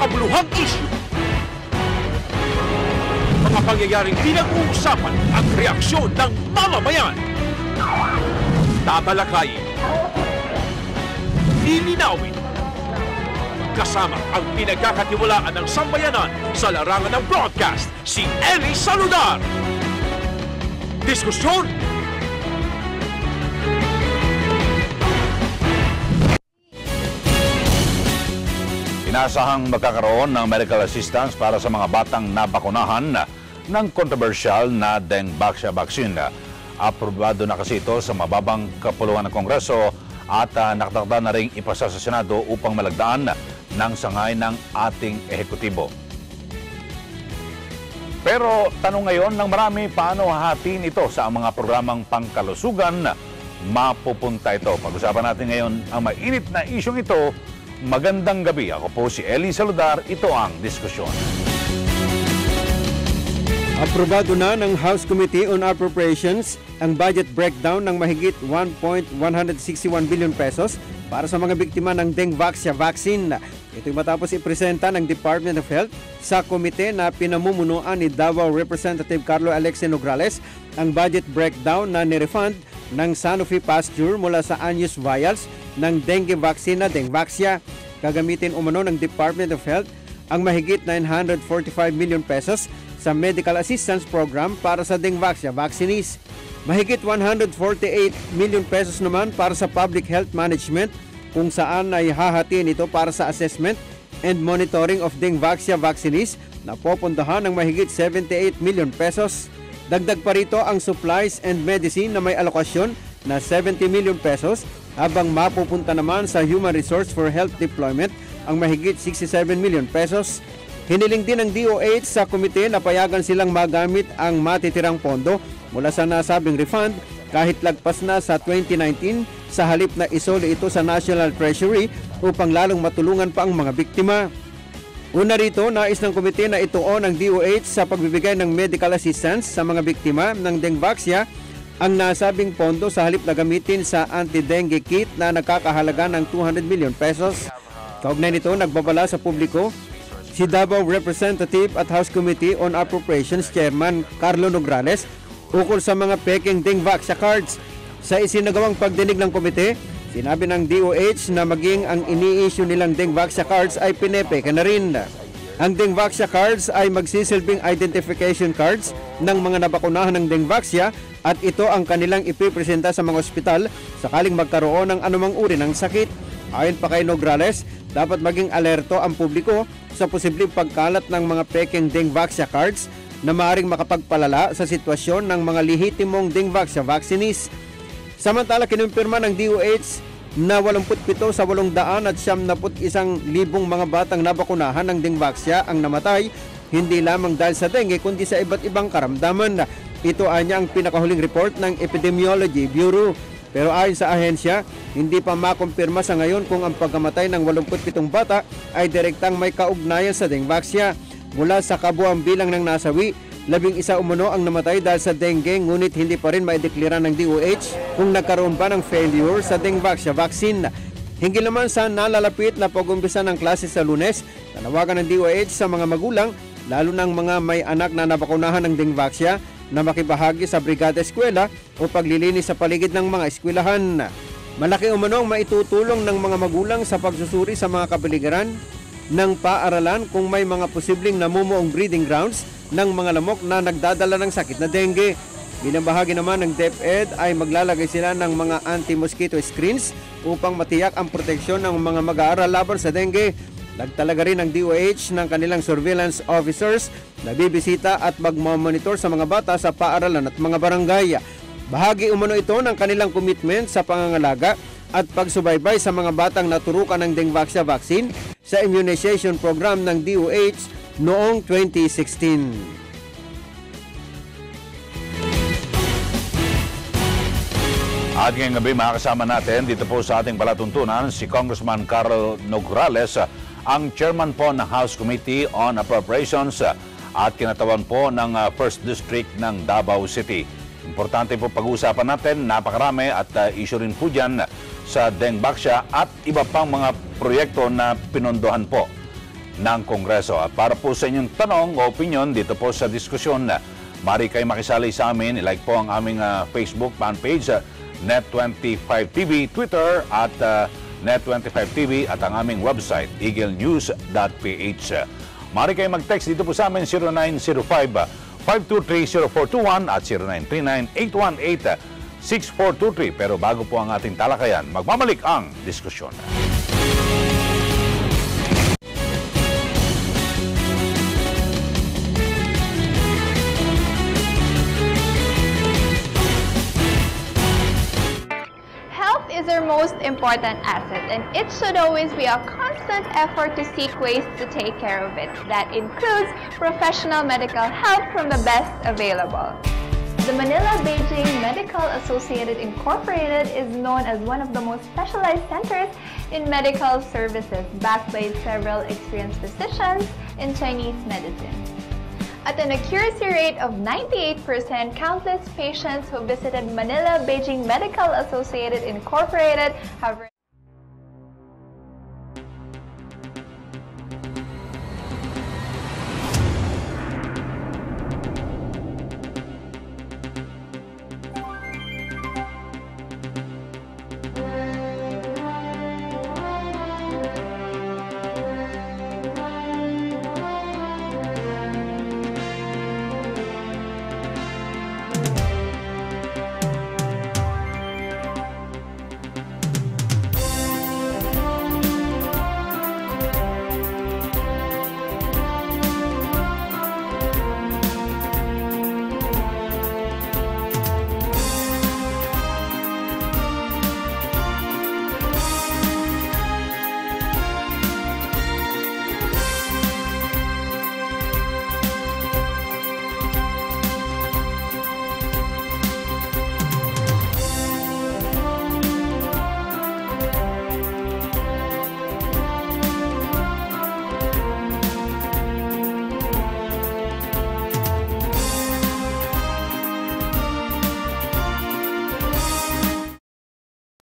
makabuluhang issue. Mga pangyayaring pinag-uusapan at reaksyon ng mamamayan. Tatalakayin, ilinawin, kasama ang pinagkakatiwalaan ng sambayanan sa larangan ng broadcast, si Eli Saludar. Diskusyon, inasahang magkakaroon ng medical assistance para sa mga batang nabakunahan ng kontrobersyal na Dengvaxia vaccine. Aprobado na kasi ito sa mababang kapuluan ng Kongreso at nakatakda na rin ipasa sa Senado upang malagdaan ng sangay ng ating ehekutibo. Pero tanong ngayon ng marami, paano hahatiin ito sa mga programang pangkalusugan? Mapupunta ito. Pag-usapan natin ngayon ang mainit na isyong ito. Magandang gabi. Ako po si Eli Saludar. Ito ang diskusyon. Aprobado na ng House Committee on Appropriations ang budget breakdown ng mahigit 1.161 billion pesos para sa mga biktima ng Dengvaxia vaccine. Ito'y matapos ipresenta ng Department of Health sa komite na pinamumunuan ni Davao Representative Carlo Alexis Nograles ang budget breakdown na nirefund ng Sanofi Pasteur mula sa unused vials ng dengue vaccine na Dengvaxia. Gagamitin umano ng Department of Health ang mahigit 945 million pesos sa Medical Assistance Program para sa Dengvaxia vaccinees. Mahigit 148 million pesos naman para sa Public Health Management kung saan ay hahatiin ito para sa assessment and monitoring of Dengvaxia vaccinees na popuntahan ng mahigit 78 million pesos. Dagdag pa rito ang supplies and medicine na may alokasyon na 70 million pesos habang mapupunta naman sa Human Resource for Health Deployment ang mahigit 67 million pesos. Hiniling din ng DOH sa komite na payagan silang magamit ang matitirang pondo mula sa nasabing refund kahit lagpas na sa 2019 sa halip na isoli ito sa National Treasury upang lalong matulungan pa ang mga biktima. Una rito, nais ng komite na ituon ng DOH sa pagbibigay ng medical assistance sa mga biktima ng Dengvaxia ang nasabing pondo sa halip na gamitin sa anti-dengue kit na nakakahalaga ng 200 million pesos. Kaugnay nito, nagbabala sa publiko si Davao Representative at House Committee on Appropriations Chairman Carlo Nograles ukol sa mga peking Dengvaxia cards. Sa isinagawang pagdinig ng komite, sinabi ng DOH na maging ang ini-issue nilang Dengvaxia cards ay pinepeke na rin. Ang Dengvaxia cards ay magsisilbing identification cards ng mga nabakunahan ng Dengvaxia at ito ang kanilang ipipresenta sa mga ospital sakaling magkaroon ng anumang uri ng sakit. Ayon pa kay Nograles, dapat maging alerto ang publiko sa posibleng pagkalat ng mga peking Dengvaxia cards na maaaring makapagpalala sa sitwasyon ng mga lehitimong Dengvaxia vaccinees. Samantala, kinumpirma ng DOH na 87 sa 871,000 mga batang nabakunahan ng Dengvaxia ang namatay, hindi lamang dahil sa dengue kundi sa iba't ibang karamdaman. Ito anya ang pinakahuling report ng Epidemiology Bureau. Pero ayon sa ahensya, hindi pa makumpirma sa ngayon kung ang pagkamatay ng 87 bata ay direktang may kaugnayan sa Dengvaxia. Mula sa kabuang bilang ng nasawi, 11 umano ang namatay dahil sa dengue, ngunit hindi pa rin maideklara ng DOH kung nagkaroon ba ng failure sa Dengvaxia vaccine. Hinggil naman sa nalalapit na pag-umpisa ng klase sa Lunes, nanawagan ng DOH sa mga magulang, lalo ng mga may anak na nabakunahan ng Dengvaxia, na makibahagi sa brigada eskwela o paglilinis sa paligid ng mga eskwelahan. Malaki umano ang maitutulong ng mga magulang sa pagsusuri sa mga kapaligiran ng paaralan kung may mga posibleng namumuong breeding grounds ng mga lamok na nagdadala ng sakit na dengue. Bilang bahagi naman ng DepEd ay maglalagay sila ng mga anti-mosquito screens upang matiyak ang proteksyon ng mga mag-aaral laban sa dengue. Nagtalaga rin ng DOH ng kanilang surveillance officers na bibisita at magmamonitor sa mga bata sa paaralan at mga barangay. Bahagi umano ito ng kanilang commitment sa pangangalaga at pagsubaybay sa mga batang naturukan ng Dengvaxia vaccine sa immunization program ng DOH noong 2016. At ngayong gabi makakasama natin dito po sa ating palatuntunan si Congressman Carl Nograles, ang chairman po ng House Committee on Appropriations at kinatawan po ng 1st District ng Davao City. Importante po pag-uusapan natin, napakarami at issue rin po dyan sa Dengvaxia at iba pang mga proyekto na pinondohan po. ng Kongreso. At para po sa inyong tanong o opinion dito po sa diskusyon, mari kayo makisali sa amin. I-like po ang aming Facebook fan page, Net25TV, Twitter at Net25TV at ang aming website, eaglenews.ph. Mari kayo mag-text dito po sa amin, 0905-523-0421 at 0939-818-6423. Pero bago po ang ating talakayan, magmamalik ang diskusyon. Is our most important asset, and it should always be a constant effort to seek ways to take care of it. That includes professional medical help from the best available. The Manila-Beijing Medical Associated Incorporated is known as one of the most specialized centers in medical services, backed by several experienced physicians in Chinese medicine. At an accuracy rate of 98%, countless patients who visited Manila-Beijing Medical Associated Incorporated have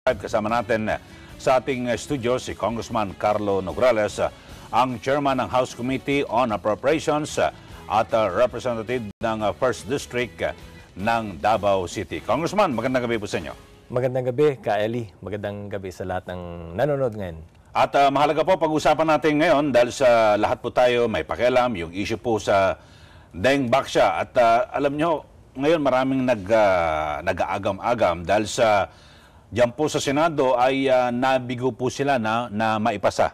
Kasama natin sa ating studio si Congressman Carlo Nograles, ang chairman ng House Committee on Appropriations at representative ng 1st District ng Davao City. Congressman, magandang gabi po sa inyo. Magandang gabi, Ka Eli. Magandang gabi sa lahat ng nanonood ngayon. At mahalaga po pag-usapan natin ngayon dahil sa lahat po tayo may pakialam, yung issue po sa Deng Baksya. At alam nyo, ngayon maraming nag-aagam-agam dahil sa diyan po sa Senado ay nabigo po sila na maipasa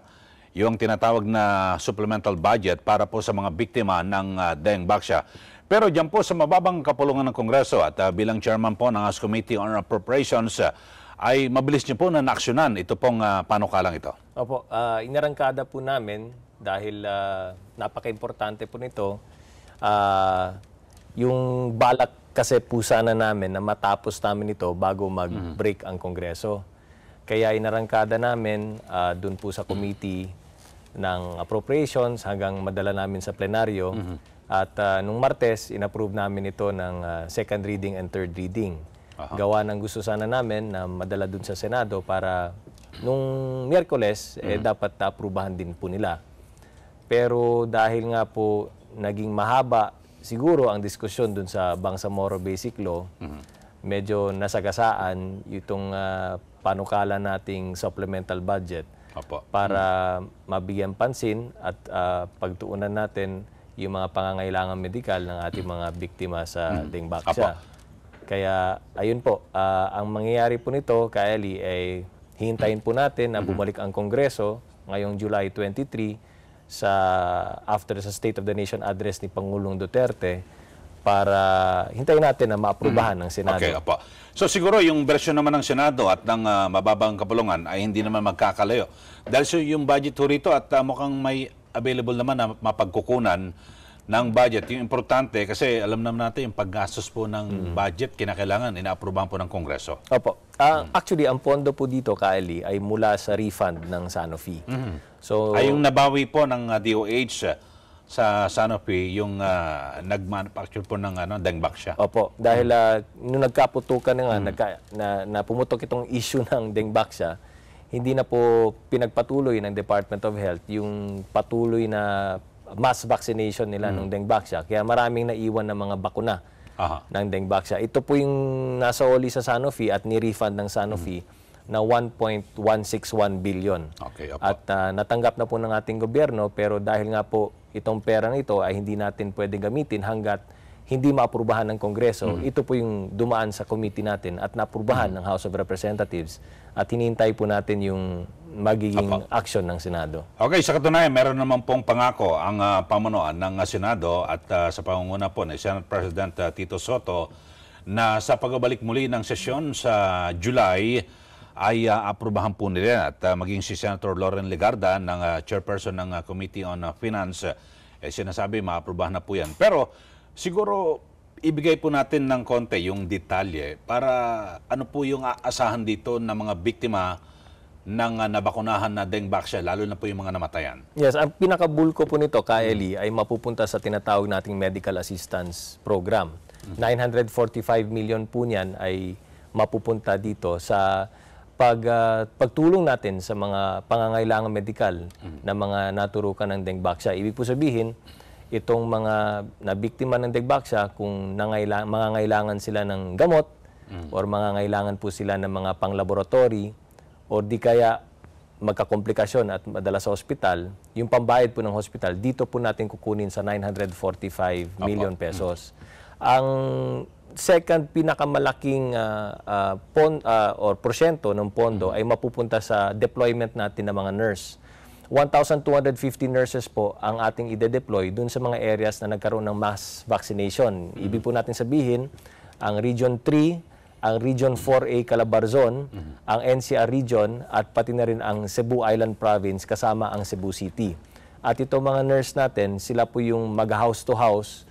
yung tinatawag na supplemental budget para po sa mga biktima ng Deng Baksya. Pero diyan po sa mababang kapulungan ng Kongreso at bilang chairman po ng House Committee on Appropriations ay mabilis niyo po na naaksyonan ito pong panukalang ito. Opo, inarangkada po namin dahil napaka-importante po nito. Yung balak kasi po sana namin na matapos namin ito bago mag-break ang Kongreso. Kaya inarangkada namin dun po sa committee ng appropriations hanggang madala namin sa plenaryo. At nung Martes, inapprove namin ito ng second reading and third reading. Gawa ng gusto sana namin na madala dun sa Senado para nung Miyerkules, dapat aprubahan din po nila. Pero dahil nga po naging mahaba siguro ang diskusyon dun sa Bangsamoro Basic Law, medyo nasagasaan itong panukala nating supplemental budget para mabigyan pansin at pagtuunan natin yung mga pangangailangan medikal ng ating mga biktima sa Deng Baksya. Kaya ayun po, ang mangyayari po nito, Kaeli, ay hintayin po natin na bumalik ang Kongreso ngayong July 23 after sa State of the Nation address ni Pangulong Duterte para hintayin natin na maaprubahan ng Senado. Okay, opo. So siguro yung version naman ng Senado at ng mababang kapulungan ay hindi naman magkakalayo. Dahil so yung budget ho rito at mukhang may available naman na mapagkukunan ng budget. Yung importante kasi alam naman natin yung paggastos po ng budget kinakailangan inaaprubahan po ng Kongreso. Opo. Actually, ang pondo po dito, Kaeli, ay mula sa refund ng Sanofi. So, ay yung nabawi po ng DOH sa Sanofi, yung nag-manufacture po ng Deng Baksya. Opo. Dahil nung nagkaputukan na pumutok itong issue ng Deng Baksya, hindi na po pinagpatuloy ng Department of Health yung patuloy na mass vaccination nila ng dengue-baxia. Kaya maraming naiwan ng mga bakuna ng dengue-baxia. Ito po yung nasa oli sa Sanofi at ni-refund ng Sanofi na 1.161 billion. Okay, opo. At natanggap na po ng ating gobyerno, pero dahil nga po itong perang ito ay hindi natin pwede gamitin hanggat hindi maaprubahan ng Kongreso, ito po yung dumaan sa committee natin at naaprubahan ng House of Representatives at hinihintay po natin yung magiging action ng Senado. Okay, sa katunayan, meron naman pong pangako ang pamunuan ng Senado at sa pangunguna po ni Senate President Tito Soto na sa pagbabalik muli ng sesyon sa July ay aprubahan po nila at maging si Senator Loren Legarda ng chairperson ng Committee on Finance, sinasabi maaprubahan na po yan. Pero siguro ibigay po natin ng konti yung detalye para ano po yung aasahan dito ng mga biktima ng nabakunahan na dengue-baxia, lalo na po yung mga namatayan. Yes, ang pinakabulko po nito, Kaeli, ay mapupunta sa tinatawag nating Medical Assistance Program. 945 million po niyan ay mapupunta dito sa pagtulong natin sa mga pangangailangan medikal na mga naturukan ng dengue-baxia. Ibig po sabihin, itong mga nabiktima ng dengue-baxia, kung mangangailangan sila ng gamot or mangangailangan po sila ng mga pang-laboratory o di kaya magkakomplikasyon at madala sa ospital, yung pambayad po ng hospital, dito po natin kukunin sa 945 million pesos. Ang second pinakamalaking porsyento ng pondo ay mapupunta sa deployment natin ng mga nurse. 1,250 nurses po ang ating ide-deploy dun sa mga areas na nagkaroon ng mass vaccination. Ibig po natin sabihin, ang Region 3, ang Region 4A Calabarzon, ang NCR Region, at pati na rin ang Cebu Island Province kasama ang Cebu City. At itong mga nurse natin, sila po yung mag-house to house,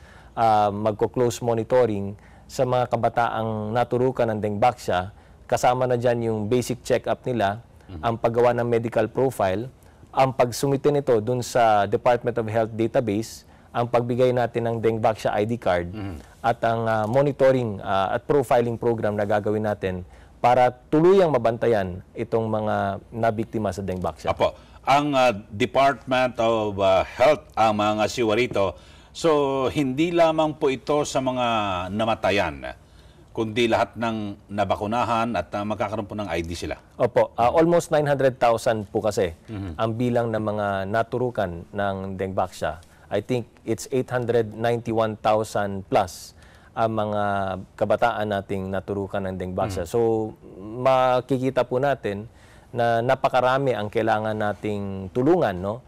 magko-close monitoring sa mga kabataang naturukan ng dengue-baxia. Kasama na dyan yung basic check-up nila, ang paggawa ng medical profile, ang pagsumite nito dun sa Department of Health database, ang pagbigay natin ng dengue-baxia ID card, at ang monitoring at profiling program na gagawin natin para tuluyang mabantayan itong mga nabiktima sa dengue-baxia. Apo, ang Department of Health ang mga siwa rito. So, hindi lamang po ito sa mga namatayan, kundi lahat ng nabakunahan at magkakaroon po ng ID sila. Opo, almost 900,000 po kasi ang bilang ng mga naturukan ng dengue-baxia. I think it's 891,000 plus ang mga kabataan nating naturukan ng dengue-baxia. So, makikita po natin na napakarami ang kailangan nating tulungan, no?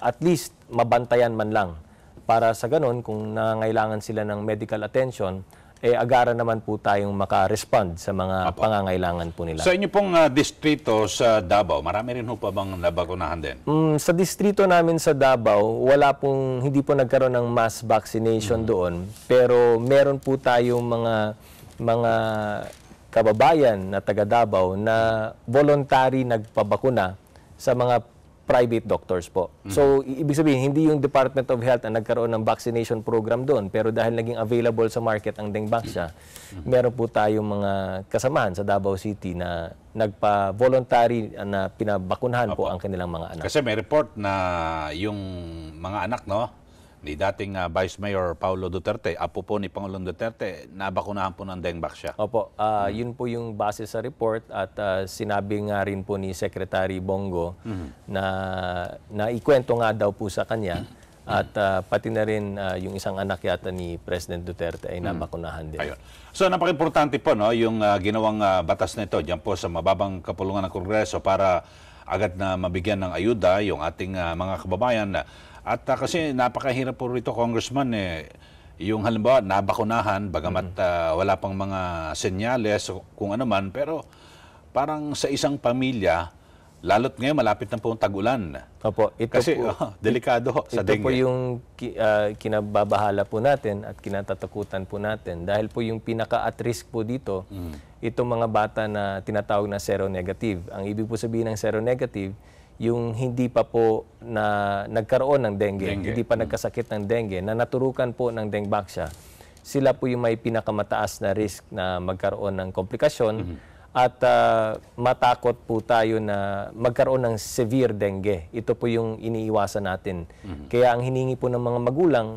At least mabantayan man lang. Para sa ganun, kung nangangailangan sila ng medical attention, agaran naman po tayong maka-respond sa mga pangangailangan po nila. Sa inyo pong distrito sa Davao, marami rin po pa bang nabakunahan din? Sa distrito namin sa Davao, hindi po nagkaroon ng mass vaccination doon. Pero meron po tayong mga kababayan na taga Davao na voluntary nagpabakuna sa mga private doctors po. So, ibig sabihin, hindi yung Department of Health ang nagkaroon ng vaccination program doon, pero dahil naging available sa market ang dengue-baxia, meron po tayong mga kasamahan sa Davao City na nagpa-voluntary na pinabakunahan po ang kanilang mga anak. Kasi may report na yung mga anak, no, ni dating Vice Mayor Paulo Duterte, apo po ni Pangulong Duterte, nabakunahan po ng dengue-baxia. Opo, yun po yung base sa report at sinabi nga rin po ni Secretary Bongo na ikwento nga daw po sa kanya at pati na rin yung isang anak yata ni President Duterte ay nabakunahan din. Ayun. So napaka-importante po, no, yung ginawang batas nito diyan po sa mababang kapulungan ng Kongreso para agad na mabigyan ng ayuda yung ating mga kababayan. At kasi napakahirap po rito, Congressman, yung halimbawa nabakunahan, bagamat wala pang mga senyales kung ano man, pero parang sa isang pamilya, lalo't ngayon malapit na po ang tag-ulan. Opo, ito kasi po, delikado sa dengue. Ito po yung kinababahala po natin at kinatatakutan po natin. Dahil po yung pinaka-at risk po dito, itong mga bata na tinatawag na seronegative. Ang ibig po sabihin ng seronegative, yung hindi pa po na nagkaroon ng dengue. Hindi pa nagkasakit ng dengue, na naturukan po ng dengue-baxia, sila po yung may pinakamataas na risk na magkaroon ng komplikasyon at matakot po tayo na magkaroon ng severe dengue. Ito po yung iniiwasan natin. Kaya ang hiningi po ng mga magulang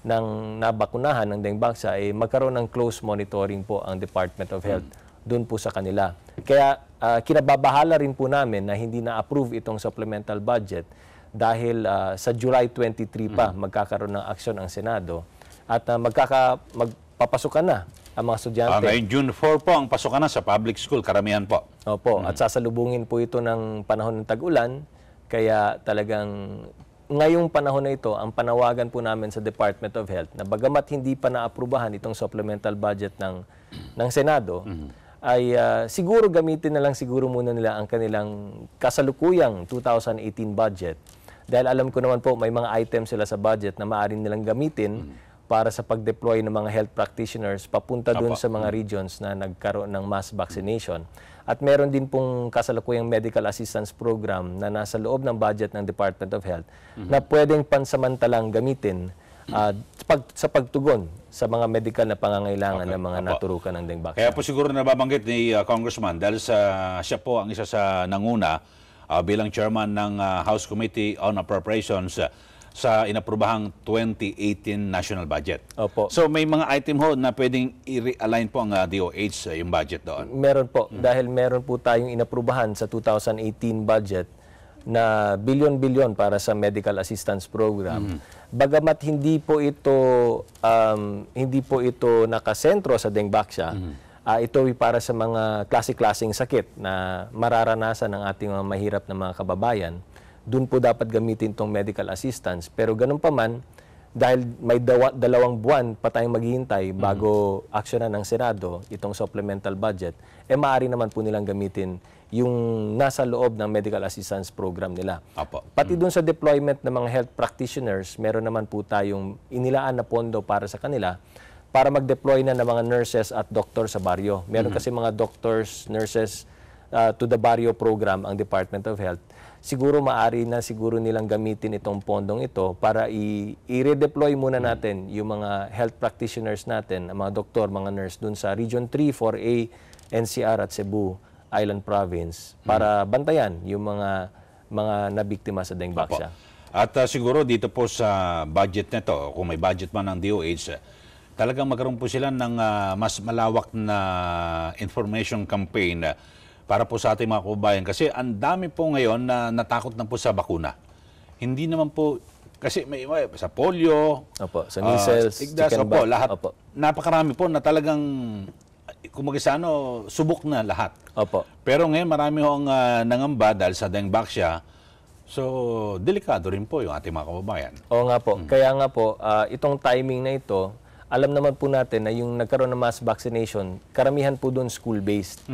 ng nabakunahan ng dengue ay magkaroon ng close monitoring po ang Department of Health doon po sa kanila. Kaya kinababahala rin po namin na hindi na-approve itong supplemental budget dahil sa July 23 pa magkakaroon ng aksyon ang Senado at magpapasukan na ang mga estudyante. Ngayon June 4 po ang pasukan na sa public school, karamihan po. Opo, at sasalubungin po ito ng panahon ng tag-ulan, kaya talagang ngayong panahon na ito, ang panawagan po namin sa Department of Health na bagamat hindi pa naaprubahan itong supplemental budget ng Senado, ay siguro gamitin na lang siguro muna nila ang kanilang kasalukuyang 2018 budget. Dahil alam ko naman po may mga items sila sa budget na maaari nilang gamitin para sa pag-deploy ng mga health practitioners papunta doon sa mga regions na nagkaroon ng mass vaccination. At meron din pong kasalukuyang medical assistance program na nasa loob ng budget ng Department of Health na pwedeng pansamantalang gamitin sa pagtugon sa mga medical na pangangailangan ng mga naturukan ng dengue. Kaya po siguro nababanggit ni Congressman dahil siya po ang isa sa nanguna bilang chairman ng House Committee on Appropriations sa inaprubahang 2018 national budget. Opo. So may mga item ho na pwedeng i-realign po ang DOH yung budget doon. Meron po. Dahil meron po tayong inaprubahan sa 2018 budget na bilyon-bilyon para sa medical assistance program. Bagamat hindi po ito nakasentro sa dengue. Ito ay para sa mga klase-klaseng sakit na mararanasan ng ating mga mahirap na mga kababayan. Doon po dapat gamitin itong medical assistance. Pero ganun pa man, dahil may 2 buwan pa tayong maghihintay bago aksyonan ng Senado itong supplemental budget, maaari naman po nilang gamitin yung nasa loob ng medical assistance program nila. Pati doon sa deployment ng mga health practitioners, meron naman po tayong inilaan na pondo para sa kanila para mag-deploy na ng mga nurses at doctor sa baryo. Meron kasi mga doctors, nurses to the baryo program ang Department of Health. Siguro maaari na siguro nilang gamitin itong pondong ito para i-redeploy muna natin yung mga health practitioners natin, mga doktor, mga nurse dun sa Region 3, 4A, NCR at Cebu Island Province para bantayan yung mga nabiktima sa dengue. At siguro dito po sa budget nito, kung may budget man ng DOH, talagang magkaroon po sila ng mas malawak na information campaign para po sa ating mga kababayan. Kasi ang dami po ngayon na natakot na po sa bakuna. Hindi naman po, kasi may sa polio, sa measles, chickenpox, lahat. Napakarami po na talagang, subok na lahat. Pero ngayon marami ho ang nangamba dahil sa dengue. So, delikado rin po yung ating mga kababayan. Oo nga po. Kaya nga po, itong timing na ito, alam naman po natin na yung nagkaroon ng mass vaccination, karamihan po doon school-based.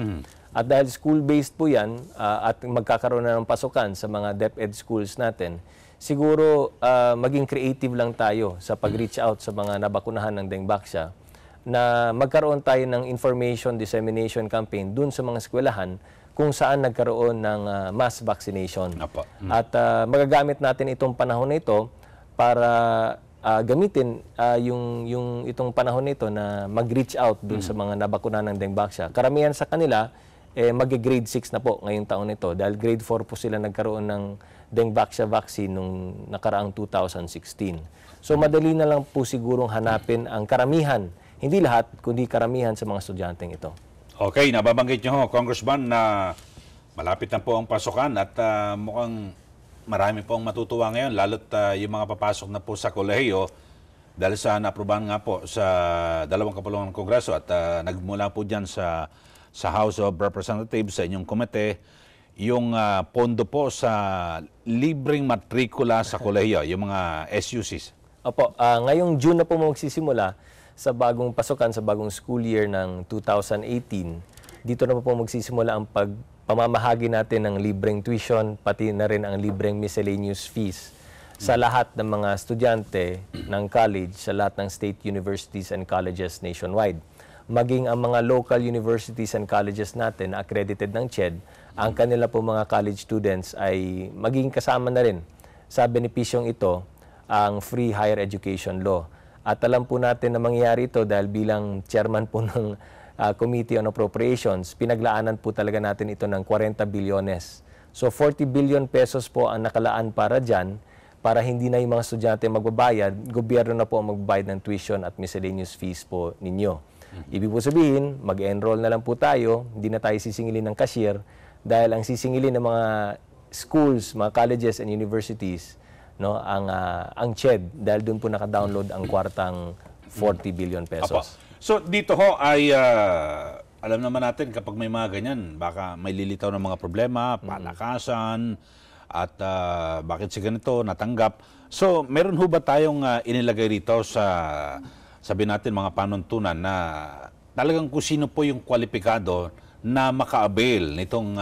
At dahil school-based po yan, at magkakaroon na ng pasukan sa mga DepEd schools natin, siguro maging creative lang tayo sa pag-reach out sa mga nabakunahan ng dengue na magkaroon tayo ng information dissemination campaign dun sa mga eskwelahan kung saan nagkaroon ng mass vaccination. At magagamit natin itong panahon na ito para gamitin yung itong panahon nito na mag-reach out dun sa mga nabakunahan ng dengue. Karamihan sa kanila, mag-grade 6 na po ngayong taon nito dahil grade 4 po sila nagkaroon ng dengue vaccine nung nakaraang 2016. So madali na lang po sigurong hanapin ang karamihan, hindi lahat, kundi karamihan sa mga estudyanteng ito. Okay, nababanggit nyo ho, Congressman, na malapit na po ang pasukan at mukhang marami po ang matutuwa ngayon, lalo't yung mga papasok na po sa kolehiyo dahil sa naaprubahan nga po sa 2 kapulungan ng Kongreso at nagmula po dyan sa House of Representatives, sa inyong komite, yung pondo po sa libreng matrikula sa kolehiyo, yung mga SUCs. Ngayong June na po magsisimula sa bagong pasukan, sa bagong school year ng 2018. Dito na po magsisimula ang pamamahagi natin ng libreng tuition, pati na rin ang libreng miscellaneous fees sa lahat ng mga estudyante ng college, sa lahat ng state universities and colleges nationwide. Maging ang mga local universities and colleges natin na accredited ng CHED, ang kanila po mga college students ay maging kasama na rin sa benepisyong ito ang free higher education law. At alam po natin na mangyayari ito dahil bilang chairman po ng Committee on Appropriations, pinaglaanan po talaga natin ito ng 40 bilyones. So 40 billion pesos po ang nakalaan para dyan, para hindi na yung mga estudyante magbabayad, gobyerno na po ang magbabayad ng tuition at miscellaneous fees po ninyo. Ibig po sabihin, mag-enroll na lang po tayo, hindi na tayo sisingilin ng cashier, dahil ang sisingilin ng mga schools, mga colleges and universities, no, ang CHED, dahil doon po naka-download ang kwartang 40 billion pesos. So dito ho ay alam naman natin kapag may mga ganyan, baka may lilitaw ng mga problema, palakasan, at bakit si ganito natanggap. So meron ho ba tayong inilagay rito sa, sabi natin, mga panuntunan na talagang kung sino po yung kwalipikado na maka-avail nitong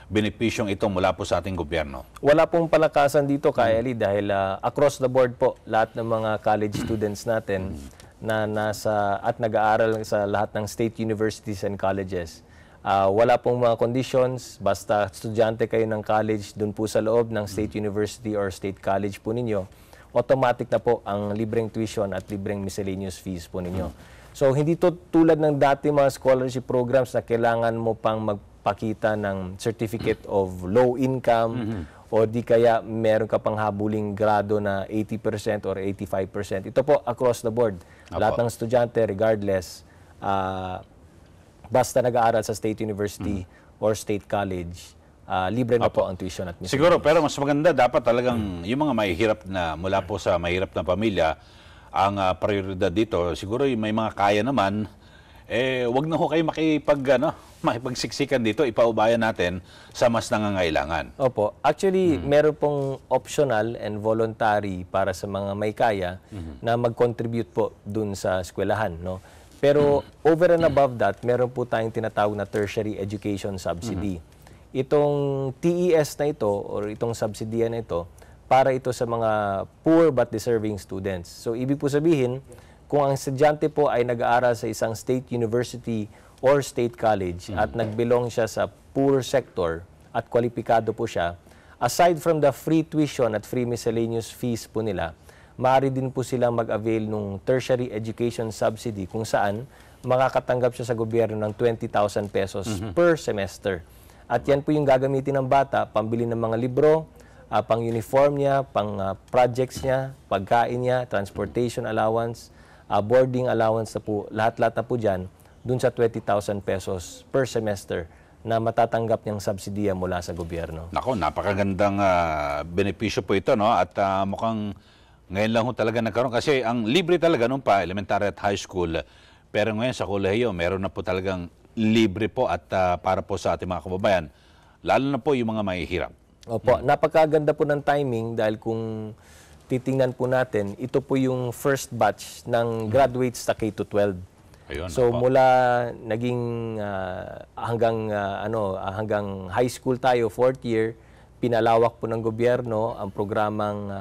benepisyong ito mula po sa ating gobyerno? Wala pong palakasan dito, Eli, dahil across the board po, lahat ng mga college students natin na nasa at nag-aaral sa lahat ng state universities and colleges. Wala pong mga conditions, basta estudyante kayo ng college dun po sa loob ng state university or state college po ninyo, automatic na po ang libreng tuition at libreng miscellaneous fees po ninyo. So hindi to tulad ng dati mga scholarship programs na kailangan mo pang magpakita ng certificate of low income, o di kaya meron ka pang habuling grado na 80% or 85%. Ito po across the board. Lahat ng estudyante, regardless, basta nag-aaral sa state university or state college, libre na po ang tuition at miscellaneous. Siguro, pero mas maganda dapat talagang yung mga mahihirap na mula po sa mahirap na pamilya, ang prioridad dito, siguro yung may mga kaya naman, wag na ho kayo makipagsiksikan dito, ipaubayan natin sa mas nangangailangan. Opo. Actually, meron pong optional and voluntary para sa mga may kaya na mag-contribute po dun sa eskwelahan, no? Pero over and above that, meron po tayong tinatawag na tertiary education subsidy. Itong TES na ito or itong subsidy na ito, para ito sa mga poor but deserving students. So, ibig po sabihin, kung ang estudyante po ay nag-aaral sa isang state university or state college at nagbilong siya sa poor sector at kwalipikado po siya, aside from the free tuition at free miscellaneous fees po nila, maaari din po silang mag-avail ng tertiary education subsidy kung saan makakatanggap siya sa gobyerno ng 20,000 pesos per semester. At yan po yung gagamitin ng bata, pambili ng mga libro, pang uniform niya, pang projects niya, pagkain niya, transportation allowance, boarding allowance na po, lahat-lahat na po dyan, dun sa 20,000 pesos per semester na matatanggap niyang subsidiya mula sa gobyerno. Nako, napakagandang benepisyo po ito, no? At mukhang ngayon lang ho talaga nagkaroon. Kasi ang libre talaga nung pa, elementary at high school. Pero ngayon sa kolehiyo, meron na po talagang libre po at para po sa ating mga kababayan. Lalo na po yung mga mahihirap. Opo, napakaganda po ng timing dahil kung titingnan po natin, ito po yung first batch ng graduates sa K-12. Ayun, so mula naging hanggang high school tayo, 4th year, pinalawak po ng gobyerno ang programang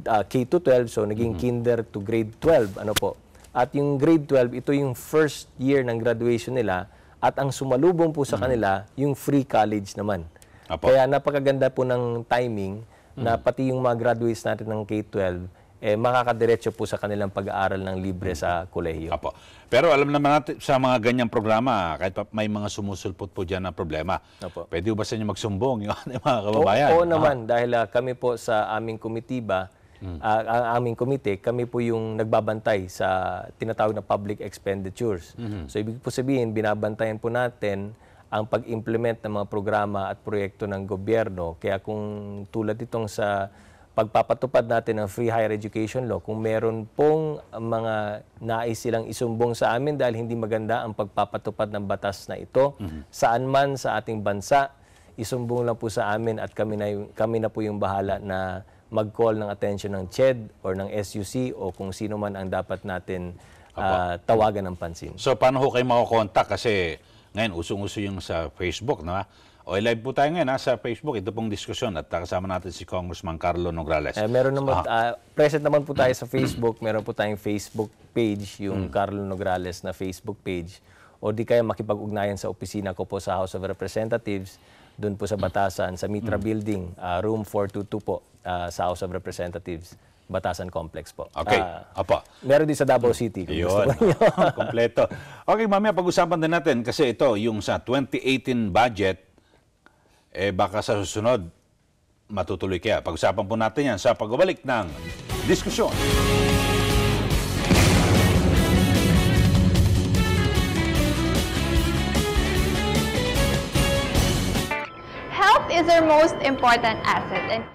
K-12, so naging kinder to grade 12, ano po. At yung grade 12, ito yung first year ng graduation nila at ang sumalubong po sa kanila, yung free college naman. Apo. Kaya napakaganda po ng timing na pati yung mga graduates natin ng K-12, makakadiretso po sa kanilang pag-aaral ng libre sa kolehiyo. Apo. Pero alam naman natin sa mga ganyang programa, kahit may mga sumusulpot po dyan na problema, Apo. pwede ba sa inyo magsumbong yung mga kababayan? Oo naman, dahil kami po sa aming komitiba, ang aming komite, kami po yung nagbabantay sa tinatawag na public expenditures. So ibig po sabihin, binabantayan po natin ang pag-implement ng mga programa at proyekto ng gobyerno. Kaya kung tulad itong sa pagpapatupad natin ng free higher education law, kung meron pong mga nais silang isumbong sa amin dahil hindi maganda ang pagpapatupad ng batas na ito, saan man sa ating bansa, isumbong lang po sa amin at kami na po yung bahala na mag-call ng attention ng CHED or ng SUC o kung sino man ang dapat natin tawagan ng pansin. So paano ho kayo makakontak? Kasi ngayon, usong-uso yung sa Facebook, no? O live po tayo ngayon sa Facebook. Ito pong diskusyon at kasama natin si Congressman Carlo Nograles. Meron naman, present naman po tayo sa Facebook. Meron po tayong Facebook page, yung Carlo Nograles na Facebook page. O di kaya makipag-ugnayan sa opisina ko po sa House of Representatives, doon po sa Batasan, sa Mitra Building, room 422 po sa House of Representatives. Batasan Complex po. Okay. Apo. Meron din sa Davao City. Kung gusto Yun. po niyo. Kompleto. Okay, mamaya pag-usapan din natin kasi ito, yung sa 2018 budget, baka sa susunod, matutuloy kaya. Pag-usapan po natin yan sa pagbabalik ng diskusyon. Health is our most important asset, and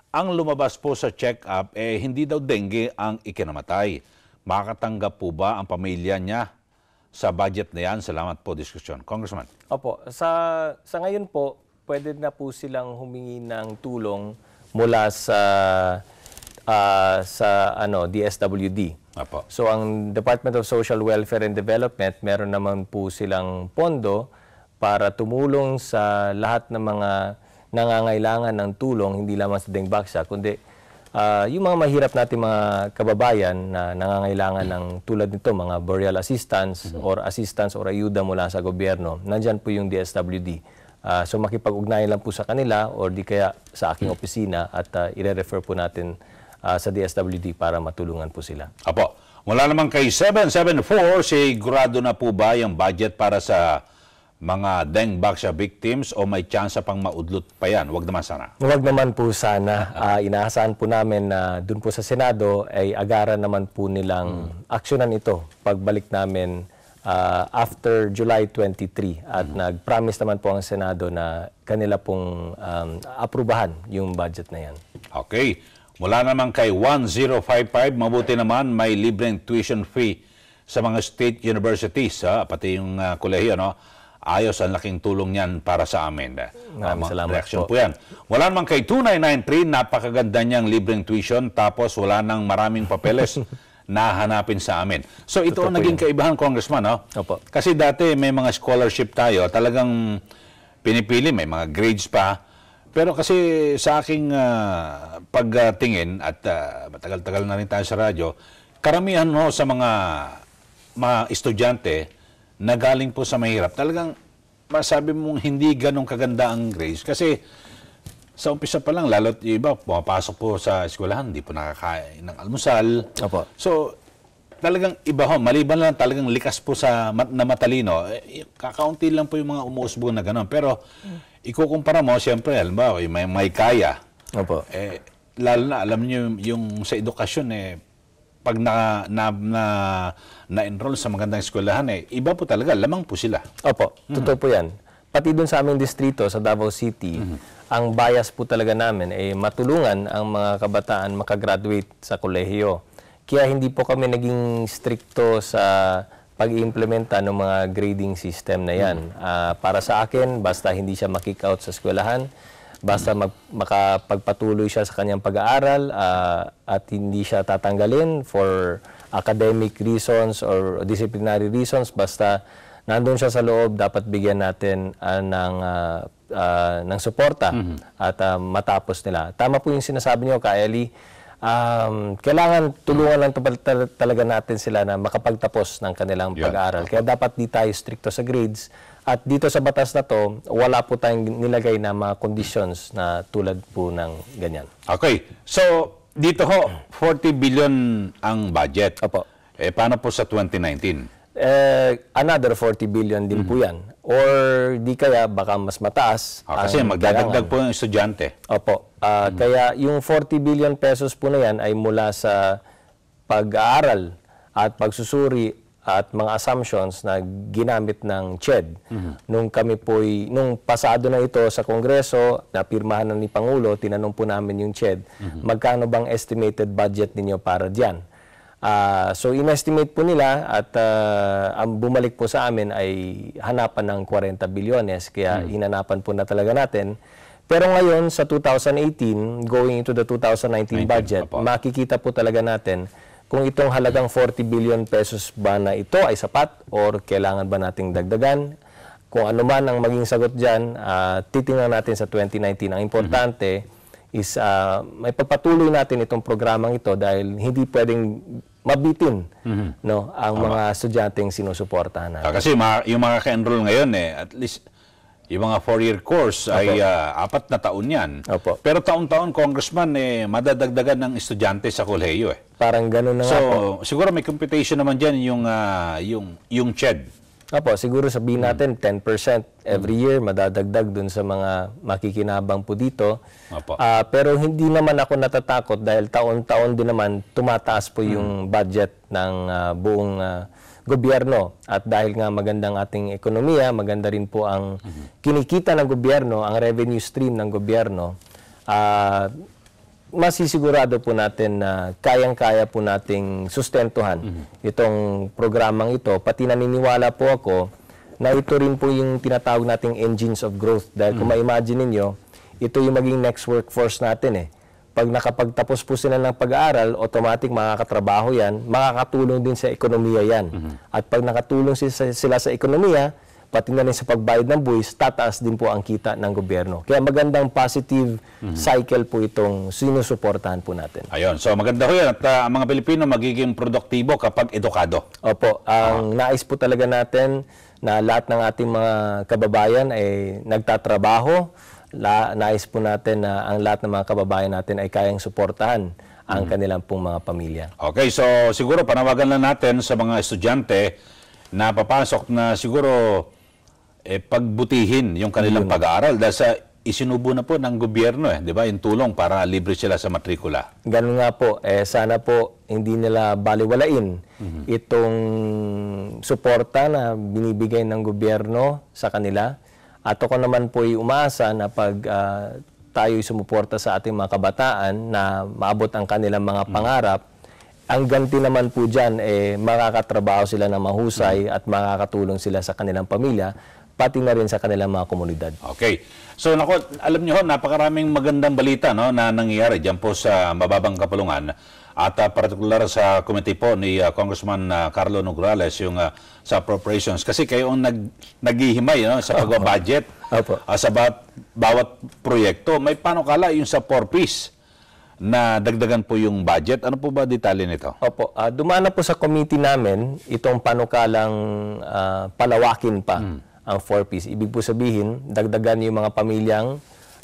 Ang lumabas po sa check-up, hindi daw dengue ang ikinamatay. Makakatanggap po ba ang pamilya niya sa budget na yan? Salamat po, diskusyon. Congressman. Opo. Sa ngayon po, pwede na po silang humingi ng tulong mula sa DSWD. Opo. So ang Department of Social Welfare and Development, meron naman po silang pondo para tumulong sa lahat ng mga nangangailangan ng tulong, hindi lamang sa dengue vaccine, kundi yung mga mahirap natin mga kababayan na nangangailangan ng tulad nito, mga burial assistance or ayuda mula sa gobyerno. Nandyan po yung DSWD. So makipag-ugnayan lang po sa kanila or di kaya sa aking opisina at i-refer po natin sa DSWD para matulungan po sila. Apo, mula naman kay 774, sigurado na po ba yung budget para sa mga dengue vaccine victims o may tsansa pang maudlot pa yan? Huwag naman sana. Huwag naman po sana. Inaasahan po namin na dun po sa Senado ay agaran naman po nilang aksyonan ito pagbalik namin after July 23. At nag-promise naman po ang Senado na kanila pong aprubahan yung budget na yan. Okay. Mula naman kay 1055, mabuti naman may libreng tuition fee sa mga state universities, pati yung kolehiyo, no? Ayos, ang laking tulong yan para sa amin. Salamat reaction po. po yan. Wala naman kay 2993, napakaganda niyang libreng tuition, tapos wala nang maraming papeles na hanapin sa amin. So ito ang naging kaibahan, Congressman, no? Opo. Kasi dati may mga scholarship tayo, talagang pinipili, may mga grades pa. Pero kasi sa aking pagtingin, at matagal-tagal na rin tayo sa radyo, karamihan no, sa mga estudyante na galing po sa mahirap, talagang masabi mong hindi ganong kaganda ang grades. Kasi sa umpisa pa lang, lalo't yung iba, pumapasok po sa eskwelahan, hindi po nakakain ng almusal. Opo. So, talagang iba ho, maliban lang talagang likas po na matalino, kakaunti lang po yung mga umuusbong na gano'n. Pero, ikukumpara mo, siyempre, halimbawa, may kaya. Opo. Lalo na, alam niyo, yung sa edukasyon, pag na-enroll sa magandang eskwelahan, iba po talaga, lamang po sila. Opo, totoo po yan. Pati dun sa aming distrito, sa Davao City, ang bias po talaga namin ay matulungan ang mga kabataan makagraduate sa kolehiyo. Kaya hindi po kami naging stricto sa pag-implementa ng mga grading system na yan. Para sa akin, basta hindi siya makick out sa eskwelahan, basta makapagpatuloy siya sa kanyang pag-aaral at hindi siya tatanggalin for academic reasons or disciplinary reasons, basta nandun siya sa loob, dapat bigyan natin ng suporta at matapos nila. Tama po yung sinasabi niyo, Ka Ellie. Kailangan tulungan lang talaga natin sila na makapagtapos ng kanilang pag-aaral. Kaya dapat di tayo stricto sa grades. At dito sa batas na to, wala po tayong nilagay na mga conditions na tulad po ng ganyan. Okay. So, dito ho, 40 billion ang budget. Opo. Paano po sa 2019? Another 40 billion din po yan. Or di kaya baka mas mataas. Kasi magdadagdag po yung estudyante. Opo. Kaya yung 40 billion pesos po na yan ay mula sa pag-aaral at pagsusuri at mga assumptions na ginamit ng CHED. Nung pasado na ito sa Kongreso, napirmahan na ni Pangulo, tinanong po namin yung CHED, magkano bang estimated budget ninyo para diyan? So, in-estimate po nila at ang bumalik po sa amin ay hanapan ng 40 bilyones, kaya hinanapan po na talaga natin. Pero ngayon, sa 2018, going into the 2019 budget, makikita po talaga natin kung itong halagang 40 billion pesos ba na ito ay sapat or kailangan ba nating dagdagan. Kung ano man ang maging sagot dyan, titingnan natin sa 2019. Ang importante is may pagpatuloy natin itong programang ito dahil hindi pwedeng mabitin ang mga estudyanteng sinusuportahan natin. Kasi yung mga ka-enroll ngayon, at least yung mga 4-year course ay 4 na taon yan. Opo. Pero taon-taon, Congressman, madadagdagan ng estudyante sa kolehiyo. Parang ganun na nga po. Siguro may computation naman dyan yung CHED. Opo, siguro sabihin natin 10% every year madadagdag dun sa mga makikinabang po dito. Pero hindi naman ako natatakot dahil taon-taon din naman tumataas po yung budget ng buong gobyerno. At dahil nga magandang ating ekonomiya, maganda rin po ang kinikita ng gobyerno, ang revenue stream ng gobyerno, masisigurado po natin na kayang-kaya po nating sustentuhan itong programang ito. Pati naniniwala po ako na ito rin po yung tinatawag nating engines of growth. Dahil kung ma-imagine ninyo, ito yung maging next workforce natin . Pag nakapagtapos po sila ng pag-aaral, automatic makakatrabaho yan, makakatulong din sa ekonomiya yan. At pag nakatulong sila sa ekonomiya, pati na rin sa pagbayad ng buwis, tataas din po ang kita ng gobyerno. Kaya magandang positive cycle po itong sinusuportahan po natin. Ayun. So maganda ho yan. At ang mga Pilipino magiging produktibo kapag edukado. Opo. Ang nais po talaga natin na lahat ng ating mga kababayan ay nagtatrabaho. Nais po natin na ang lahat ng mga kababayan natin ay kayang suportahan ang kanilang pong mga pamilya. Okay. So siguro panawagan lang natin sa mga estudyante na papasok na siguro pagbutihin yung kanilang pag-aaral dahil sa isinubo na po ng gobyerno, di ba? Yung tulong para libre sila sa matrikula. Ganun nga po. Sana po hindi nila baliwalain itong suporta na binibigay ng gobyerno sa kanila. At ako naman po ay umaasa na pag tayo'y sumuporta sa ating mga kabataan na maabot ang kanilang mga pangarap, ang ganti naman po dyan, makakatrabaho sila ng mahusay at makakatulong sila sa kanilang pamilya, pati na rin sa kanilang mga komunidad. Okay. So, alam niyo, napakaraming magandang balita na nangyayari dyan po sa mababang kapulungan. At particular sa committee po ni Congressman Carlo Nograles, yung sa appropriations. Kasi kayo ang naghihimay sa pag-budget sa bawat proyekto. May panukala yung sa 4Ps. Na dagdagan po yung budget. Ano po ba detalye nito? Opo. Dumaan na po sa committee namin itong panukalang palawakin pa ang 4Ps. Ibig po sabihin, dagdagan yung mga pamilyang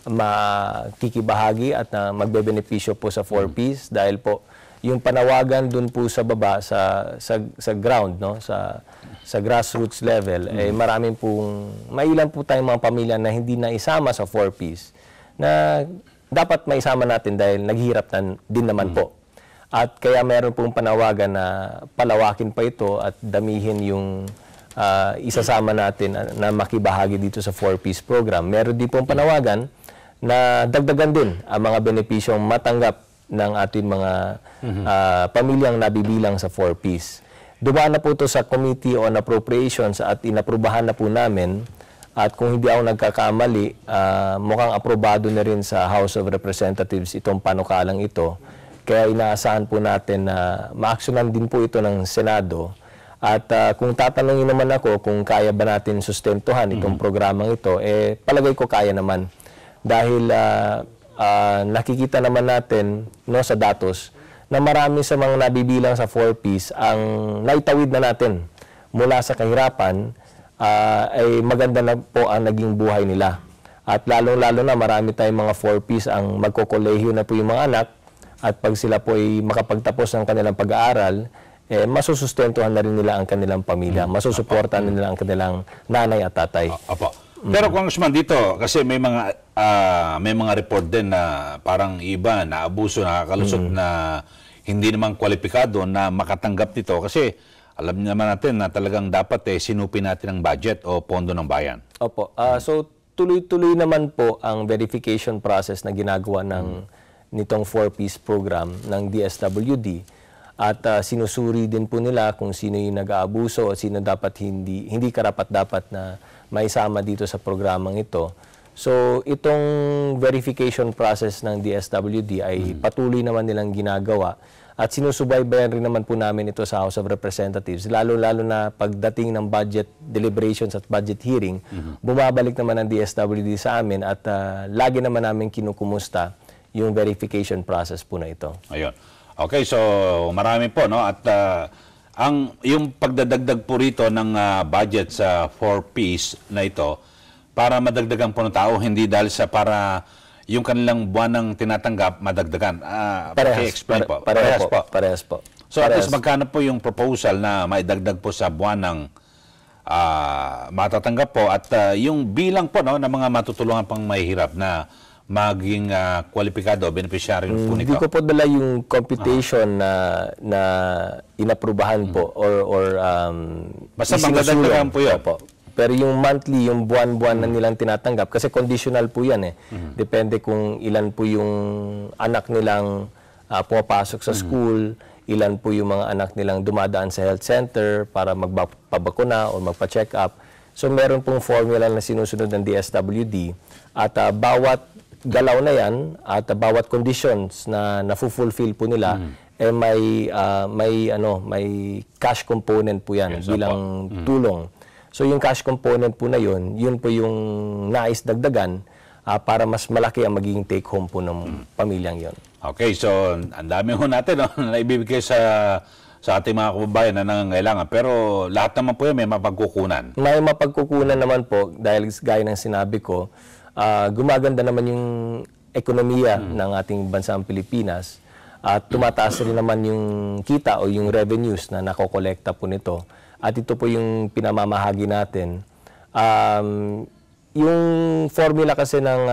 makikibahagi at magbebenepisyo po sa 4Ps dahil po yung panawagan dun po sa baba sa ground, no, sa grassroots level, mailan po tayong mga pamilya na hindi na isama sa 4Ps na dapat maisama natin dahil naghihirap din naman po. At kaya meron pong panawagan na palawakin pa ito at damihin yung isasama natin na makibahagi dito sa 4Ps program. Meron din pong panawagan na dagdagan din ang mga benepisyong matanggap ng ating mga pamilyang nabibilang sa 4Ps. Dumaan na po ito sa Committee on Appropriations at inaprubahan na po namin. At kung hindi ako nagkakamali, mukhang aprobado na rin sa House of Representatives itong panukalang ito. Kaya inaasahan po natin na maaksyonan din po ito ng Senado. At kung tatanungin naman ako kung kaya ba natin sustentuhan itong programang ito, palagay ko kaya naman. Dahil nakikita naman natin, no, sa datos na marami sa mga nabibilang sa 4Ps ang naitawid na natin mula sa kahirapan, ay maganda na po ang naging buhay nila. At lalong-lalo na marami tayong mga 4Ps ang magkokolehiyo na po yung mga anak at pag sila po ay makapagtapos ng kanilang pag-aaral, masusustentuhan na rin nila ang kanilang pamilya, masusuportahan na nila ang kanilang nanay at tatay. Opo. Pero Congressman, dito kasi may mga report din na parang iba na abuso, nakakalusot na hindi naman kwalipikado na makatanggap nito kasi alam naman natin na talagang dapat sinupin natin ang budget o pondo ng bayan. Opo. So tuloy-tuloy naman po ang verification process na ginagawa nitong 4Ps program ng DSWD. At sinusuri din po nila kung sino yung nag-aabuso o sino dapat hindi karapat-dapat na maisama dito sa programang ito. So, itong verification process ng DSWD ay patuloy naman nilang ginagawa. At sinusubaybayan rin naman po namin ito sa House of Representatives. Lalo-lalo na pagdating ng budget deliberations at budget hearing, bumabalik naman ang DSWD sa amin at lagi naman namin kinukumusta yung verification process po na ito. Ayun. Okay, so marami po, no? At yung pagdadagdag po rito ng budget sa 4Ps na ito para madagdagan po ng tao, hindi dahil sa para yung kanilang buwanang tinatanggap madagdagan. Explain po. Parehas po. So at least magkano po yung proposal na maidagdag po sa buwanang matatanggap po at yung bilang po, no, ng mga matutulungan pang mahihirap na maging kwalipikado, beneficiary po nito? Hindi ko po dala yung computation na inaprubahan po or basta magdadagdagan po yun. Po. Pero yung monthly, yung buwan-buwan na nilang tinatanggap, kasi conditional po yan Depende kung ilan po yung anak nilang pumapasok sa school, ilan po yung mga anak nilang dumadaan sa health center para magpabakuna o magpa-check up. So meron pong formula na sinusunod ng DSWD at bawat galaw na yan at bawat conditions na nafu-fulfill po nila may cash component po yan bilang tulong. So yung cash component po na yun po yung nais dagdagan para mas malaki ang magiging take home po ng pamilyang yon. Okay, so ang dami ho natin na ibibigay sa ating mga kababayan na nangangailangan, pero lahat naman po yan may mapagkukunan. May mapagkukunan naman po dahil gaya ng sinabi ko, gumaganda naman yung ekonomiya ng ating bansang Pilipinas at tumataas rin naman yung kita o yung revenues na nakokolekta po nito. At ito po yung pinamamahagi natin. Yung formula kasi ng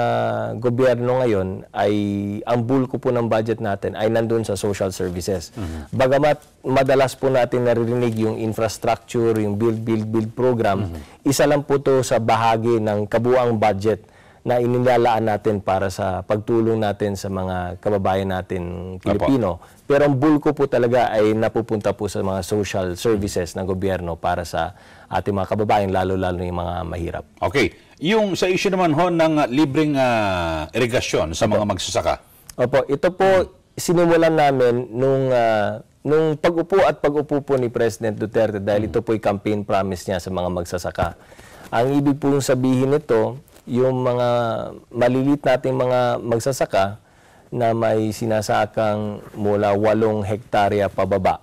gobyerno ngayon ay ang bulko po ng budget natin ay nandun sa social services. Bagamat madalas po natin naririnig yung infrastructure, yung build program, isa lang po to sa bahagi ng kabuuang budget na inilalaan natin para sa pagtulong natin sa mga kababayan natin Pilipino. Pero ang bulko po talaga ay napupunta po sa mga social services ng gobyerno para sa ating mga kababayan, lalo-lalo yung mga mahirap. Okay. Yung sa issue naman ho ng libreng irigasyon sa mga magsasaka. Opo, ito po sinimulan namin nung pag-upo po ni President Duterte dahil ito po yung campaign promise niya sa mga magsasaka. Ang ibig pong sabihin nito, yung mga malilit nating mga magsasaka na may sinasakang mula 8 hektarya pababa.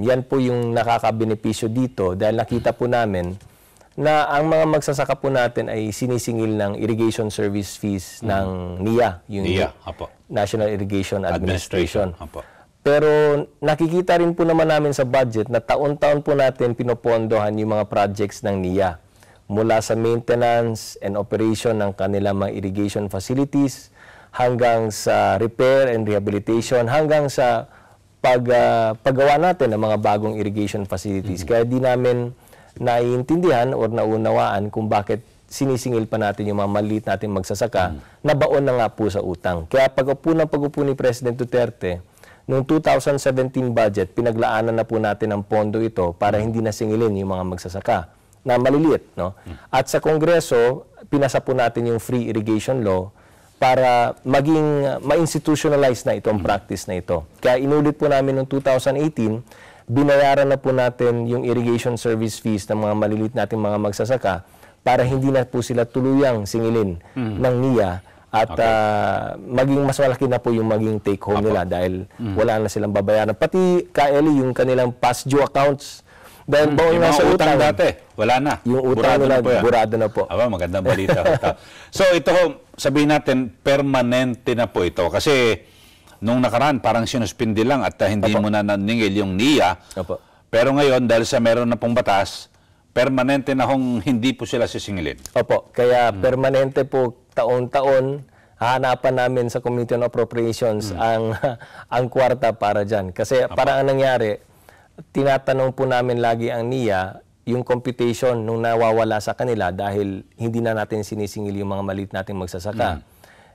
Yan po yung nakakabenepisyo dito dahil nakita po namin na ang mga magsasaka po natin ay sinisingil ng irrigation service fees ng NIA, yung NIA, apo. National Irrigation Administration. Apo. Pero nakikita rin po naman namin sa budget na taon-taon po natin pinopondohan yung mga projects ng NIA. Mula sa maintenance and operation ng kanilang mga irrigation facilities, hanggang sa repair and rehabilitation, hanggang sa paggawa natin ng mga bagong irrigation facilities. Kaya di namin naiintindihan o naunawaan kung bakit sinisingil pa natin yung mga maliit natin magsasaka na baon na nga po sa utang. Kaya pag-upo ni President Duterte, noong 2017 budget, pinaglaanan na po natin ang pondo ito para hindi na singilin yung mga magsasaka na maliliit. No? At sa Kongreso, pinasa po natin yung free irrigation law para maging ma-institutionalize na itong practice na ito. Kaya inulit po namin noong 2018, binayaran na po natin yung irrigation service fees ng mga maliliit nating mga magsasaka para hindi na po sila tuluyang singilin ng NIA at maging mas malaki na po yung maging take home nila dahil wala na silang babayaran. Pati Eli, yung kanilang past due accounts, dahil baon na sa utang dati, wala na. Yung utang nila, burado na po. Aba, magandang balita. So ito, sabihin natin, permanente na po ito. Kasi nung nakaraan, parang sinuspindi lang at hindi mo na naningil yung NIA. Pero ngayon, dahil sa meron na pong batas, permanente na hong hindi po sila sisingilin. Opo, kaya permanente po taon-taon, hahanapan namin sa Committee on Appropriations ang kwarta para dyan. Kasi parang ang nangyari, tinatanong po namin lagi ang NIA, yung computation nung nawawala sa kanila dahil hindi na natin sinisingil yung mga maliit nating magsasaka.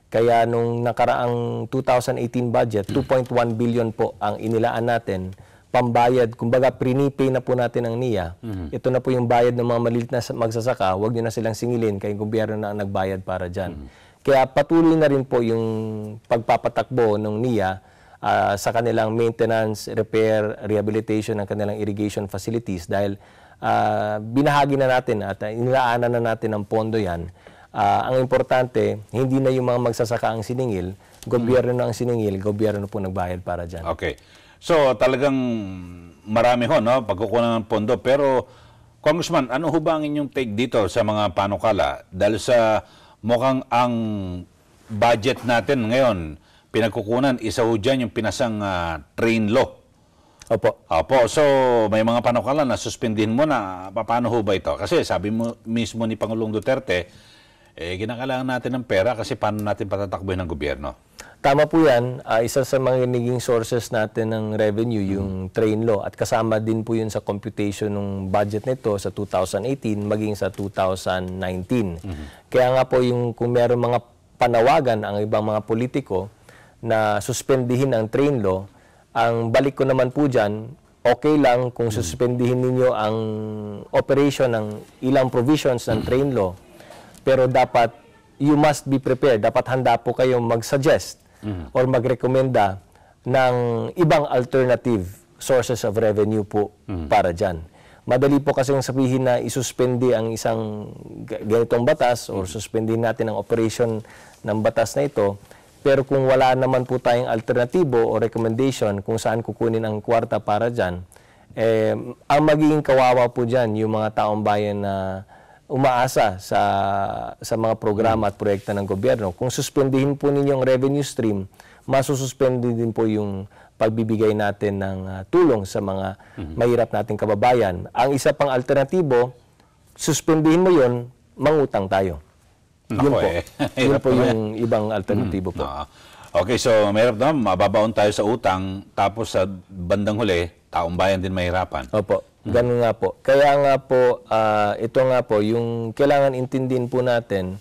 Kaya nung nakaraang 2018 budget, 2.1 billion po ang inilaan natin pambayad, kumbaga pre-pay na po natin ang NIA. Ito na po yung bayad ng mga maliit na magsasaka, huwag nyo na silang singilin, kaya gobyerno na ang nagbayad para dyan. Kaya patuloy na rin po yung pagpapatakbo ng NIA sa kanilang maintenance, repair, rehabilitation ng kanilang irrigation facilities dahil binahagi na natin at inilaanan na natin ng pondo yan. Ang importante, hindi na yung mga magsasaka ang siningil, gobyerno na ang siningil, gobyerno po nagbayad para dyan. Okay. So, talagang marami ho, no? Pagkukunan ng pondo. Pero, Congressman, ano ho ba ang inyong take dito sa mga panukala? Dahil sa mukhang ang budget natin ngayon, pinagkukunan, isa ho dyan yung pinasang train law. Opo. So, may mga panukala na suspindihin mo na, paano ho ba ito? Kasi sabi mo mismo ni Pangulong Duterte, ginakailangan natin ng pera kasi paano natin patatakbuhin ng gobyerno? Tama po yan. Isa sa mga naging sources natin ng revenue, yung train law. At kasama din po yun sa computation ng budget nito sa 2018 maging sa 2019. Kaya nga po yung kung meron mga panawagan ang ibang mga politiko na suspendihin ang train law, ang balik ko naman po dyan, okay lang kung suspendihin ninyo ang operation ng ilang provisions ng train law, pero dapat you must be prepared. Dapat handa po kayong mag-suggest or magrekomenda ng ibang alternative sources of revenue po para dyan. Madali po kasi sabihin na isuspende ang isang ganitong batas or suspendin natin ang operation ng batas na ito. Pero kung wala naman po tayong alternatibo o recommendation kung saan kukunin ang kwarta para dyan, ang magiging kawawa po dyan yung mga taong bayan na umaasa sa mga programa at proyekta ng gobyerno. Kung suspendihin po ninyong revenue stream, masususpende din po yung pagbibigay natin ng tulong sa mga mahirap nating kababayan. Ang isa pang alternatibo, suspendihin mo yun, mangutang tayo. Yun po. Yun po yung ibang alternatibo po. Okay, so mahirap naman, mababaon tayo sa utang, tapos sa bandang huli, taong bayan din mahirapan. Opo. Ganun nga po. Kaya nga po, ito nga po, yung kailangan intindihin po natin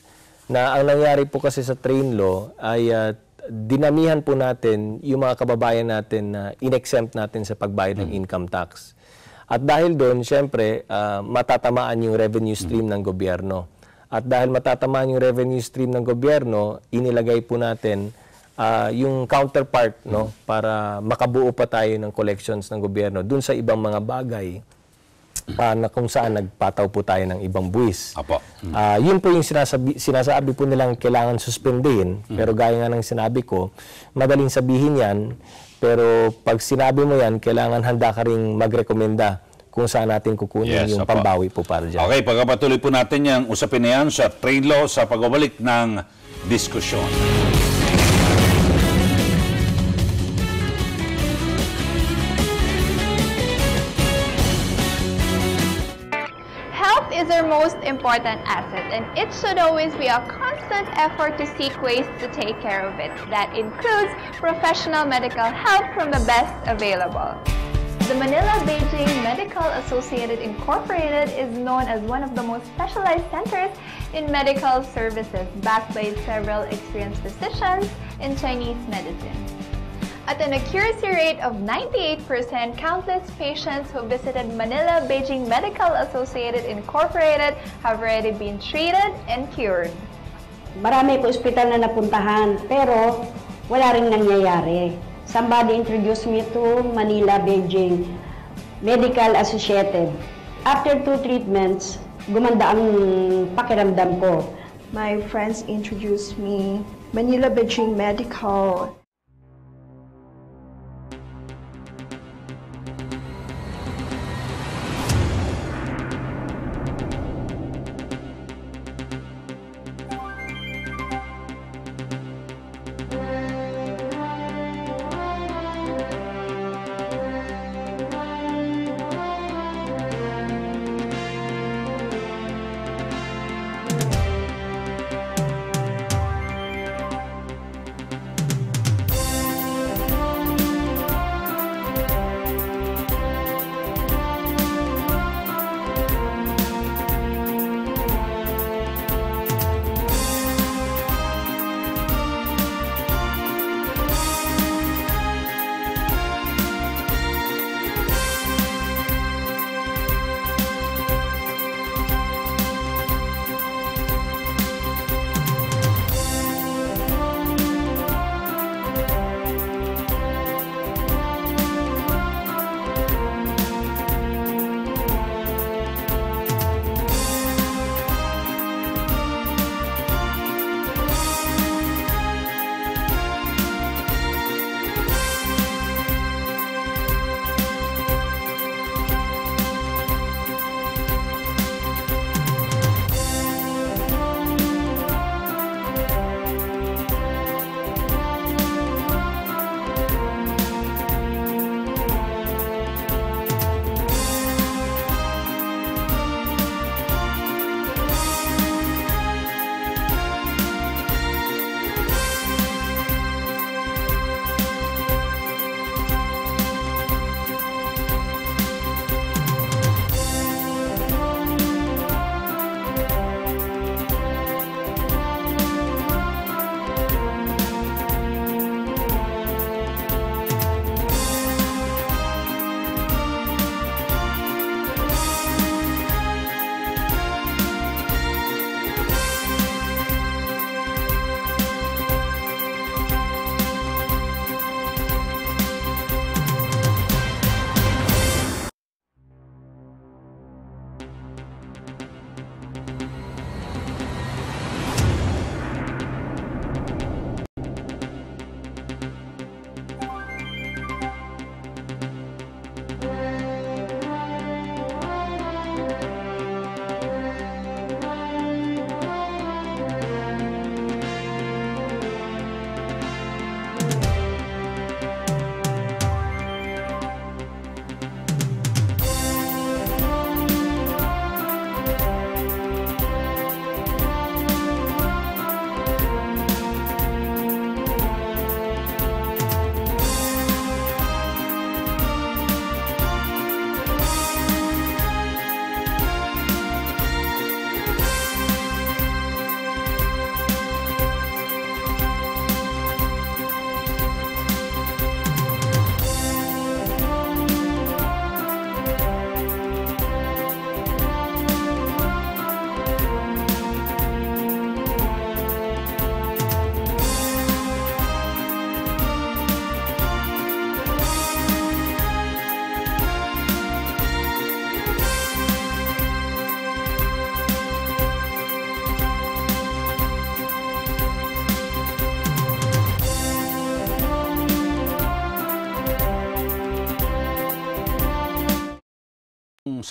na ang nangyari po kasi sa train law ay dinamihan po natin yung mga kababayan natin na in-exempt natin sa pagbayad ng income tax. At dahil doon, syempre, matatamaan yung revenue stream ng gobyerno. At dahil matatamaan yung revenue stream ng gobyerno, inilagay po natin yung counterpart, no, para makabuo pa tayo ng collections ng gobyerno dun sa ibang mga bagay na kung saan nagpataw po tayo ng ibang buwis. Yun po yung sinasabi po nilang kailangan suspendihin, pero gaya nga ng sinabi ko, madaling sabihin yan, pero pag sinabi mo yan, kailangan handa ka ring magrekomenda kung saan natin kukunin yung opo. pambawi po para dyan. Okay, pagpapatuloy po natin yung usapin na yan sa trade law sa pagbabalik ng diskusyon. Health is our most important asset, and it should always be a constant effort to seek ways to take care of it. That includes professional medical help from the best available. The Manila-Beijing Medical Associated Incorporated is known as one of the most specialized centers in medical services, backed by several experienced physicians in Chinese medicine. At an accuracy rate of 98%, countless patients who visited Manila-Beijing Medical Associated Incorporated have already been treated and cured. Marami po ospital na napuntahan, pero wala rin nangyayari. Somebody introduced me to Manila-Beijing Medical Associated. After 2 treatments, gumanda ang pakiramdam ko. My friends introduced me Manila-Beijing Medical.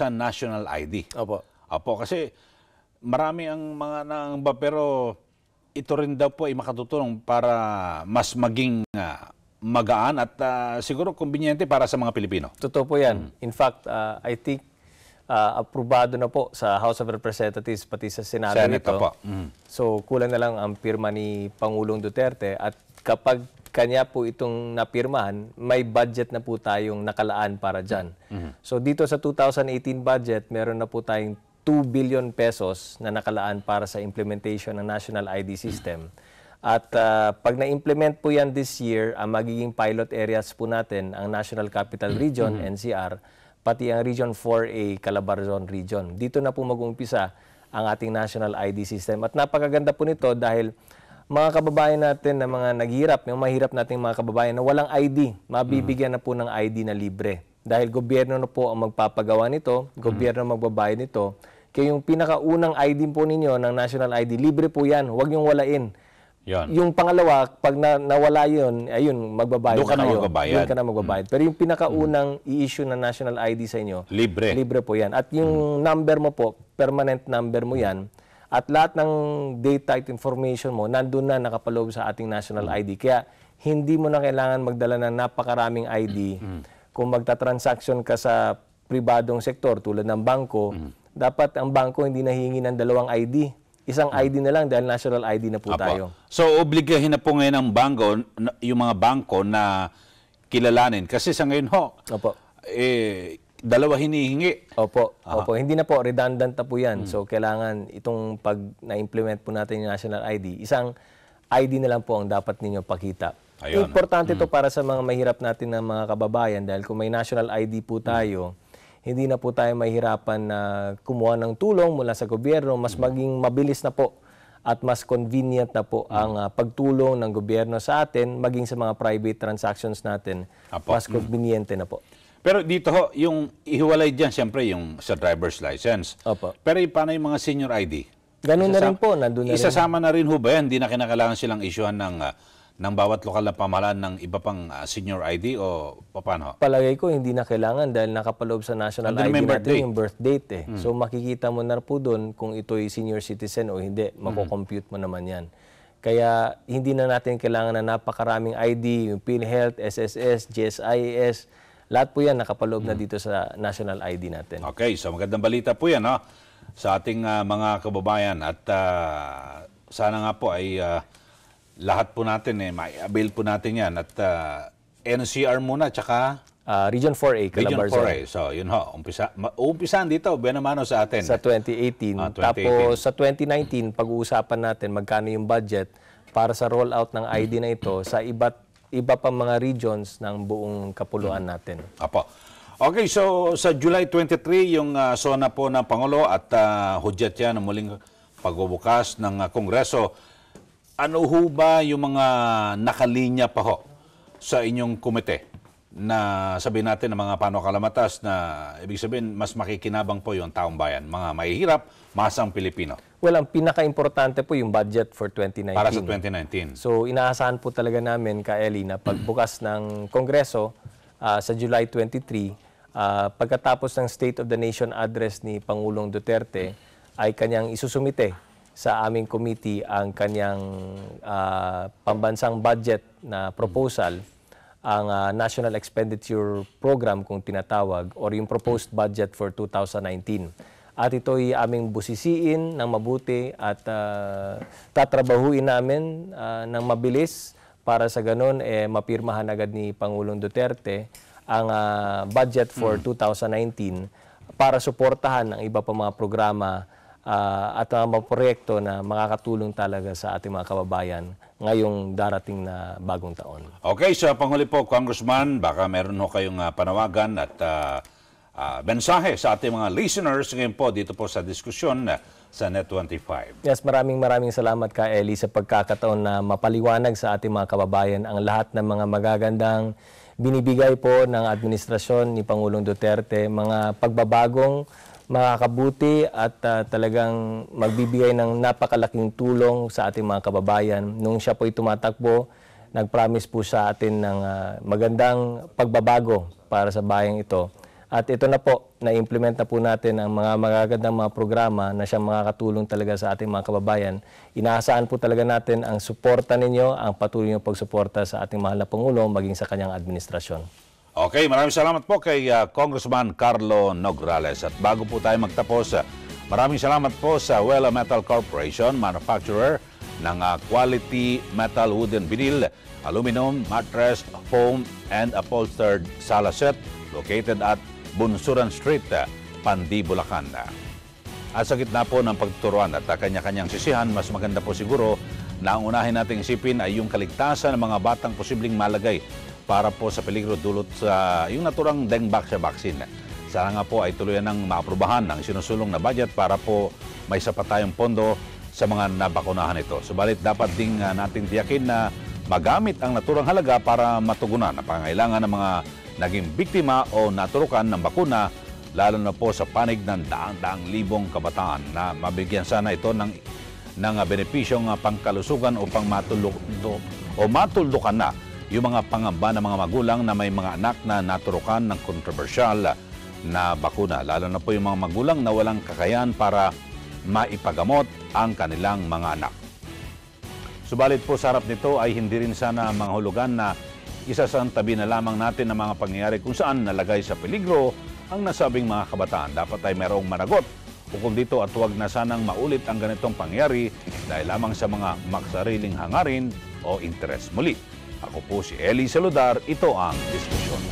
sa national ID. Opo. Opo, kasi marami ang mga nangamba, pero ito rin daw po ay makatutulong para mas maging magaan at siguro kumbinyente para sa mga Pilipino. Totoo po yan. In fact, I think aprobado na po sa House of Representatives pati sa Senado nito. Po. So kulang na lang ang pirma ni Pangulong Duterte at kapag kanya po itong napirmahan, may budget na po tayong nakalaan para dyan. So dito sa 2018 budget, meron na po tayong 2 billion pesos na nakalaan para sa implementation ng National ID System. At pag na-implement po yan this year, ang magiging pilot areas po natin, ang National Capital Region, NCR, pati ang Region 4A, Calabarzon Region. Dito na po mag-umpisa ang ating National ID System. At napakaganda po nito dahil mga kababayan natin na mga naghihirap, yung mahirap nating mga kababayan na walang ID, mabibigyan na po ng ID na libre. Dahil gobyerno na po ang magpapagawa nito, gobyerno magbabayad nito. Kaya yung pinakaunang ID po ninyo ng National ID, libre po yan, huwag yung walain. Yan. Yung pangalawa, pag nawala yun, ayun, magbabayad Doon ka na kayo. magbabayad. Doon ka na magbabayad. Pero yung pinakaunang i-issue na national ID sa inyo, Libre. Libre po yan. At yung number mo po, permanent number mo yan, at lahat ng data at information mo, nandun na nakapaloob sa ating national ID. Kaya hindi mo na kailangan magdala ng napakaraming ID. Kung magta-transaction ka sa pribadong sektor tulad ng bangko, dapat ang bangko hindi nahingi ng 2 ID. Isang ID na lang dahil national ID na po tayo. So, obligahin na po ngayon ang bangko, yung mga bangko na kilalanin. Kasi sa ngayon ho, Opo. 2 hinihingi. Opo. Opo. Hindi na po, redundant na po yan. So, kailangan itong pag na-implement po natin yung national ID, isang ID na lang po ang dapat ninyo pakita. Ayun. Importante ito para sa mga mahirap natin na mga kababayan dahil kung may national ID po tayo, hindi na po tayo mahirapan na kumuha ng tulong mula sa gobyerno, mas maging mabilis na po at mas convenient na po ang pagtulong ng gobyerno sa atin, maging sa mga private transactions natin, mas conveniente na po. Pero dito ho, yung ihiwalay dyan, siyempre yung sa driver's license. Opo. Pero paano yung mga senior ID? Ganun na rin po, nandun na rin. Isasama na rin ho ba yan? Hindi na kinakailangan silang isyuhan ng bawat lokal na pamahalaan ng iba pang senior ID o paano? Palagay ko hindi na kailangan dahil nakapaloob sa national ID natin yung birth date. So makikita mo na po doon kung ito'y senior citizen o hindi. Mako-compute mo naman yan. Kaya hindi na natin kailangan na napakaraming ID, yung PhilHealth, SSS, GSIS, lahat po yan nakapaloob na dito sa national ID natin. Okay, so magandang balita po yan sa ating mga kababayan at sana nga po ay lahat po natin ma-avail po natin yan at NCR muna tsaka Region 4A, Calabarzon. Region 4A. So yun ho, umpisahan dito, benamano sa atin. Sa 2018. Tapos sa 2019, pag-uusapan natin magkano yung budget para sa rollout ng ID na ito sa iba pang mga regions ng buong kapuluan natin. Apo. Okay, so sa July 23, yung SONA po ng Pangulo at hudyat yan ng muling pagbubukas ng Kongreso. Ano ho ba yung mga nakalinya pa ho sa inyong komite na sabihin natin ng mga panukalamatas na ibig sabihin mas makikinabang po yung taong bayan, mga mahihirap, masang Pilipino? Well, ang pinaka-importante po yung budget for 2019. Para sa 2019. So, inaasahan po talaga namin, Ka Eli, na pagbukas ng Kongreso sa July 23, pagkatapos ng State of the Nation address ni Pangulong Duterte, ay kanyang isusumite sa aming committee ang kanyang pambansang budget na proposal, ang National Expenditure Program kung tinatawag, or yung proposed budget for 2019. At ito'y aming busisiin ng mabuti at tatrabahuin namin ng mabilis para sa ganun mapirmahan agad ni Pangulong Duterte ang budget for 2019 para suportahan ang iba pa mga programa at mga proyekto na makakatulong talaga sa ating mga kababayan ngayong darating na bagong taon. Okay, so panghuli po, Congressman, baka meron ho kayong panawagan at mensahe sa ating mga listeners ngayon po dito po sa diskusyon sa Net25. Yes, maraming salamat Ka Eli sa pagkakataon na mapaliwanag sa ating mga kababayan ang lahat ng mga magagandang binibigay po ng administrasyon ni Pangulong Duterte, mga pagbabagong makakabuti at talagang magbibigay ng napakalaking tulong sa ating mga kababayan. Nung siya po'y tumatakbo, nag-promise po sa atin ng magandang pagbabago para sa bayang ito. At ito na po, na-implement na po natin ang mga magagandang mga programa na siyang makakatulong talaga sa ating mga kababayan. Inaasahan po talaga natin ang suporta ninyo, ang patuloy ng pagsuporta sa ating mahal na Pangulo, maging sa kanyang administrasyon. Okay, maraming salamat po kay Congressman Carlo Nograles. At bago po tayo magtapos, maraming salamat po sa Wella Metal Corporation, manufacturer ng quality metal wooden vinyl, aluminum, mattress, foam, and upholstered sala set located at Bunsuran Street, Pandi, Bulacan. At sa gitna po ng pagtuturuan at kanya-kanyang sisihan, mas maganda po siguro na ang unahin nating isipin ay yung kaligtasan ng mga batang posibleng malagay para po sa peligro dulot sa yung naturang dengue vaccine. Sana nga po ay tuluyan ng maaprubahan ng sinusulong na budget para po may sapat tayong pondo sa mga nabakunahan ito. Subalit dapat ding nating tiyakin na magamit ang naturang halaga para matugunan ang pangangailangan ng mga naging biktima o naturukan ng bakuna, lalo na po sa panig ng daang-daang libong kabataan na mabigyan sana ito ng benepisyong pangkalusugan upang matuldukan na yung mga pangamba ng mga magulang na may mga anak na naturukan ng kontrobersyal na bakuna, lalo na po yung mga magulang na walang kakayahan para maipagamot ang kanilang mga anak. Subalit po sa harap nito ay hindi rin sana mga hulugan na isasantabi na lamang natin ang mga pangyayari kung saan nalagay sa peligro ang nasabing mga kabataan. Dapat ay mayroong managot ukol dito at huwag na sanang maulit ang ganitong pangyayari dahil lamang sa mga magsariling hangarin o interes. Muli, ako po si Eli Saludar. Ito ang diskusyon.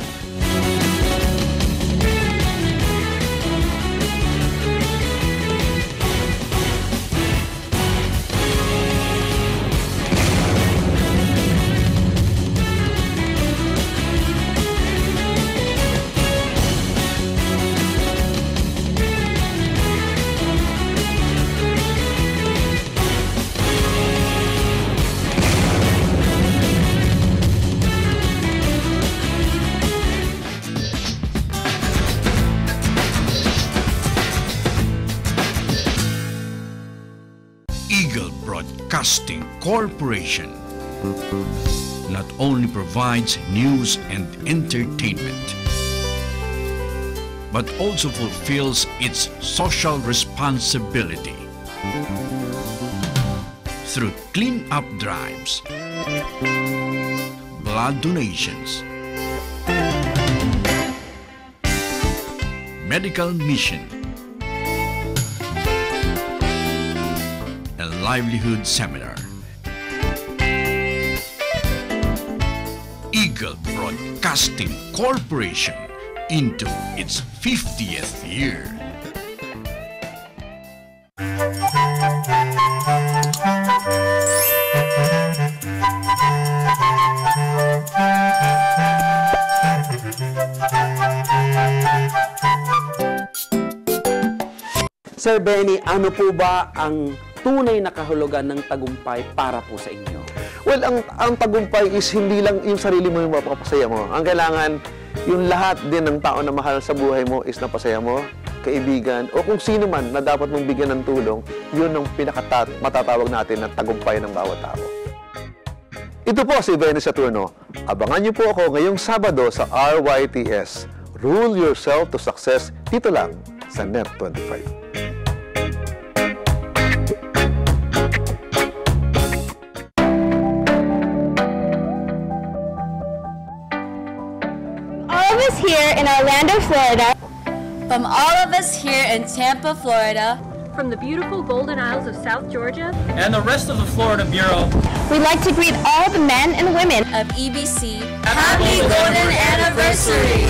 Broadcasting Corporation not only provides news and entertainment, but also fulfills its social responsibility through clean-up drives, blood donations, medical mission, livelihood seminar. Eagle Broadcasting Corporation into its 50th year. Sir Benny, ano po ba ang tunay na kahulugan ng tagumpay para po sa inyo? Well, ang tagumpay is hindi lang yung sarili mo yung mapapasaya mo. Ang kailangan, yung lahat din ng tao na mahal sa buhay mo is napasaya mo, kaibigan, o kung sino man na dapat mong bigyan ng tulong, yun ang matatawag natin na tagumpay ng bawat tao. Ito po si Benny Saturno. Abangan niyo po ako ngayong Sabado sa RYTS. Rule Yourself to Success, dito lang sa NET 25. Here in Orlando, Florida. From all of us here in Tampa, Florida. From the beautiful Golden Isles of South Georgia. And the rest of the Florida Bureau. We'd like to greet all the men and women of EBC. Happy Golden Anniversary!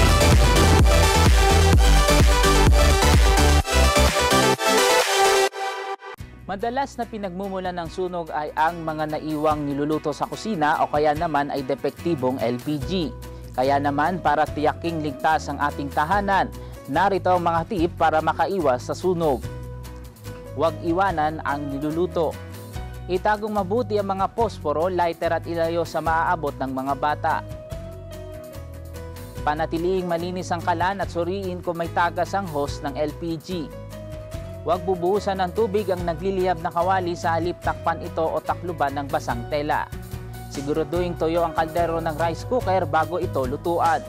Madalas na pinagmumulan ng sunog ay ang mga naiwang niluluto sa kusina o kaya naman ay depektibong LPG. Kaya naman para tiyaking ligtas ang ating tahanan, narito ang mga tip para makaiwas sa sunog. Huwag iwanan ang niluluto. Itagong mabuti ang mga posporo, lighter at ilayo sa maaabot ng mga bata. Panatiliing malinis ang kalan at suriin kung may tagas ang hose ng LPG. Huwag bubuhusan ng tubig ang nagliliyab na kawali sa halip takpan ito o takluban ng basang tela. Siguraduhin toyo ang kaldero ng rice cooker bago ito lutuan.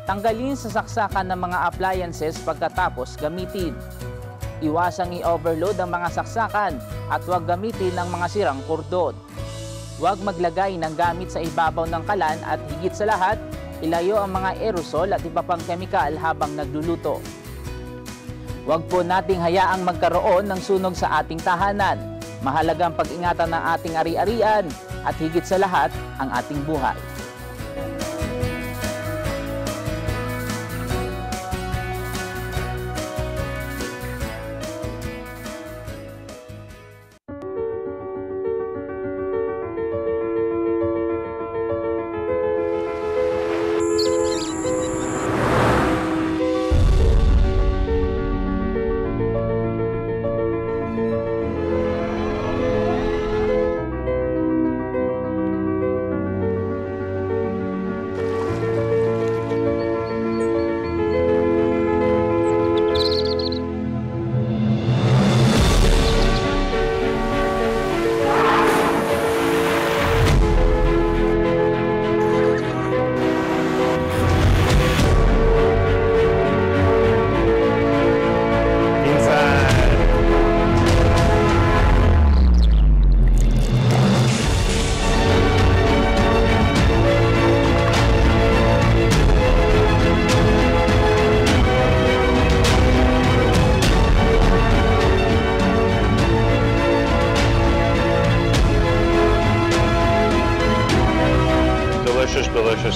Tanggalin sa saksakan ng mga appliances pagkatapos gamitin. Iwasang i-overload ang mga saksakan at huwag gamitin ng mga sirang kordon. Huwag maglagay ng gamit sa ibabaw ng kalan at higit sa lahat, ilayo ang mga aerosol at iba pang kemikal habang nagluluto. Huwag po nating hayaang magkaroon ng sunog sa ating tahanan. Mahalagang pag-ingatan ng ating ari-arian at higit sa lahat ang ating buhay.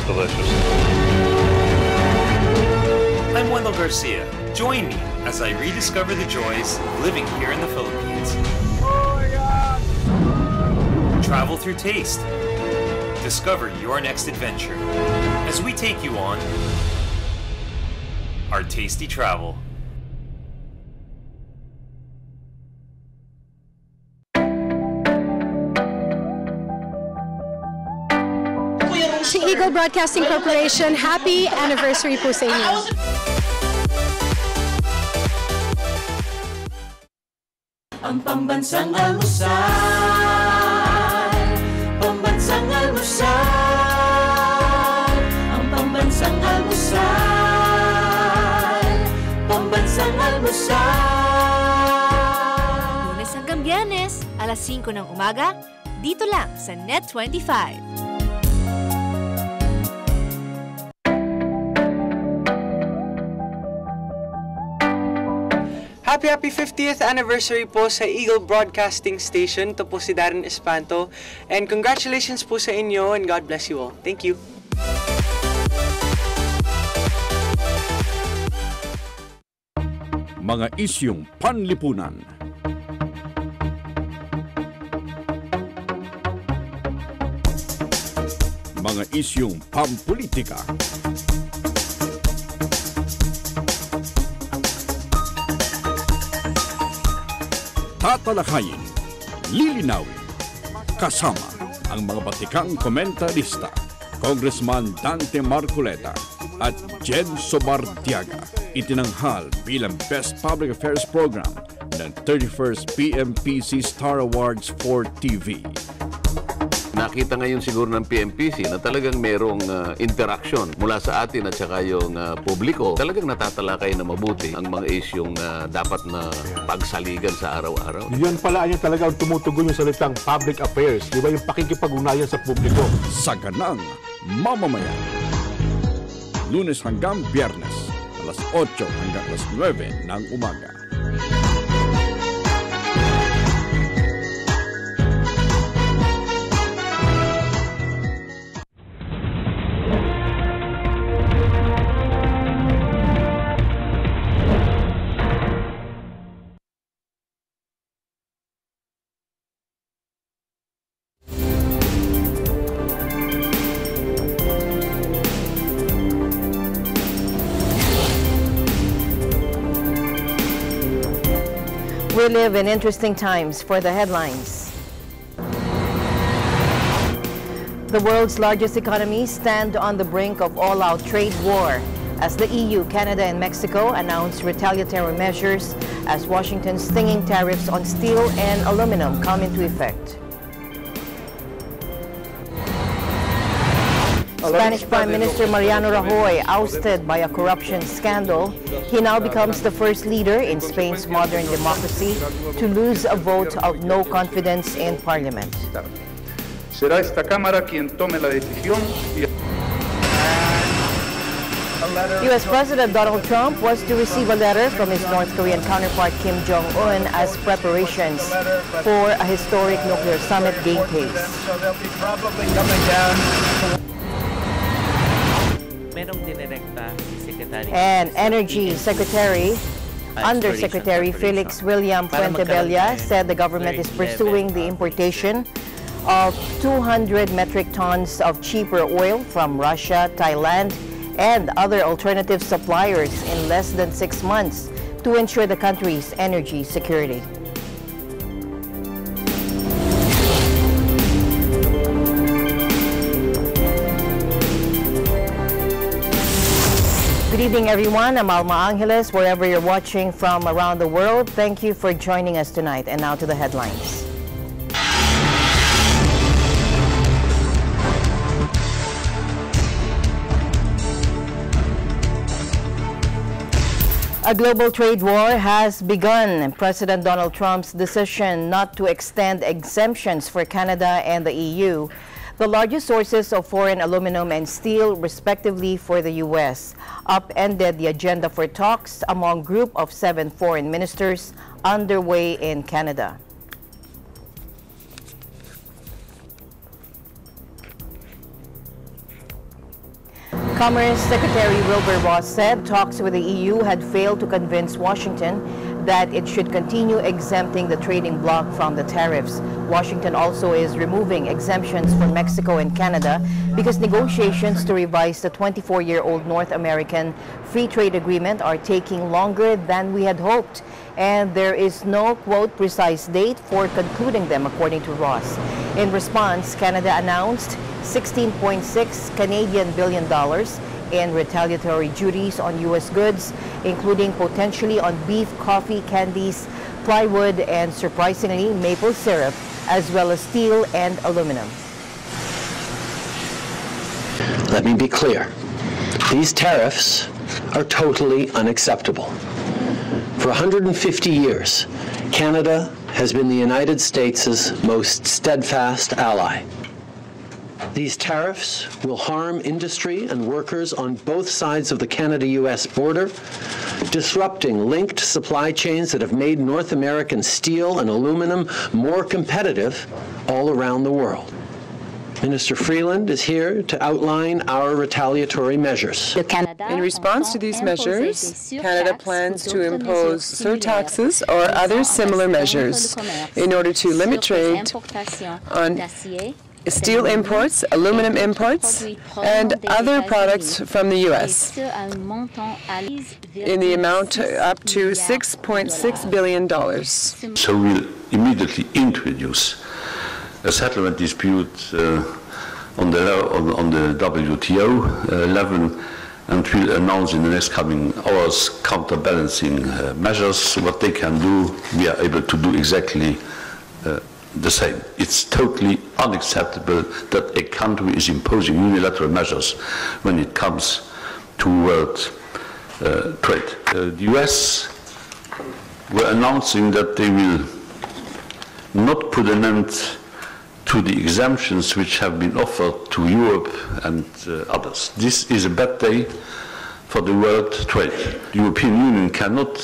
Delicious. I'm Wendell Garcia. Join me as I rediscover the joys of living here in the Philippines. Oh my God! Travel through taste. Discover your next adventure as we take you on our tasty travel. Si Eagle Broadcasting Corporation, happy anniversary po sa inyo. Ang pambansang almusal, pambansang almusal, ang pambansang almusal, pambansang almusal. Lunes hanggang Biyernes, alas 5 ng umaga, dito lang sa Net 25. Happy 50th anniversary po sa Eagle Broadcasting Station. Ito po si Darren Espanto. And congratulations po sa inyo and God bless you all. Thank you. Mga isyong panlipunan. Mga isyong pampolitika. Tatalakayin, lilinawin, kasama ang mga batikang komentarista, Congressman Dante Marcoleta at Jen Sobartiaga, itinanghal bilang Best Public Affairs Program ng 31st PMPC Star Awards for TV. Nakita ngayon siguro ng PMPC na talagang merong interaction mula sa atin at saka yung publiko. Talagang natatalakay na mabuti ang mga isyong dapat na pagsaligan sa araw-araw. Yan pala niya talaga tumutugon yung salitang public affairs. Di ba yung pakikipag-ugnayan sa publiko? Saganang mamamayan. Lunes hanggang Biyernes, alas 8 hanggang alas 9 ng umaga. We live in interesting times for the headlines. The world's largest economies stand on the brink of all-out trade war as the EU, Canada, and Mexico announce retaliatory measures as Washington's stinging tariffs on steel and aluminum come into effect. Spanish Prime Minister Mariano Rajoy ousted by a corruption scandal. He now becomes the first leader in Spain's modern democracy to lose a vote of no confidence in Parliament. Será esta Cámara quien tome la decisión. U.S. President Donald Trump was to receive a letter from his North Korean counterpart Kim Jong-un as preparations for a historic nuclear summit gain pace. And Energy Secretary, Undersecretary Felix William Fuentebella said the government is pursuing the importation of 200 metric tons of cheaper oil from Russia, Thailand, and other alternative suppliers in less than 6 months to ensure the country's energy security. Good evening, everyone. I'm Alma Angeles, wherever you're watching from around the world. Thank you for joining us tonight. And now to the headlines. A global trade war has begun. President Donald Trump's decision not to extend exemptions for Canada and the EU, the largest sources of foreign aluminum and steel, respectively, for the U.S., upended the agenda for talks among a group of 7 foreign ministers underway in Canada. Commerce Secretary Wilbur Ross said talks with the EU had failed to convince Washington that it should continue exempting the trading bloc from the tariffs. Washington also is removing exemptions for Mexico and Canada because negotiations to revise the 24-year-old North American Free Trade Agreement are taking longer than we had hoped, and there is no, quote, precise date for concluding them, according to Ross. In response, Canada announced $16.6 Canadian billion in retaliatory duties on U.S. goods, including potentially on beef, coffee, candies, plywood, and surprisingly, maple syrup, as well as steel and aluminum. Let me be clear. These tariffs are totally unacceptable. For 150 years, Canada has been the United States' most steadfast ally. These tariffs will harm industry and workers on both sides of the Canada-U.S. border, disrupting linked supply chains that have made North American steel and aluminum more competitive all around the world. Minister Freeland is here to outline our retaliatory measures. In response to these measures, Canada plans to impose surtaxes or other similar measures in order to limit trade on steel imports, aluminum imports, and other products from the U.S. in the amount up to $6.6 billion. So we'll immediately introduce a settlement dispute on the WTO level, and we'll announce in the next coming hours counterbalancing measures. What they can do, we are able to do exactly the same. It's totally unacceptable that a country is imposing unilateral measures when it comes to world trade. The US were announcing that they will not put an end to the exemptions which have been offered to Europe and others. This is a bad day for the world trade. The European Union cannot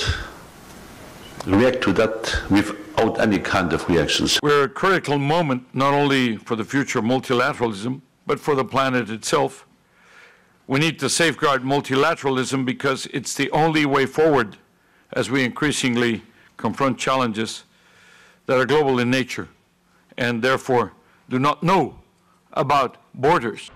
react to that without any kind of reactions. We're at a critical moment, not only for the future of multilateralism, but for the planet itself. We need to safeguard multilateralism because it's the only way forward as we increasingly confront challenges that are global in nature and therefore do not know about borders.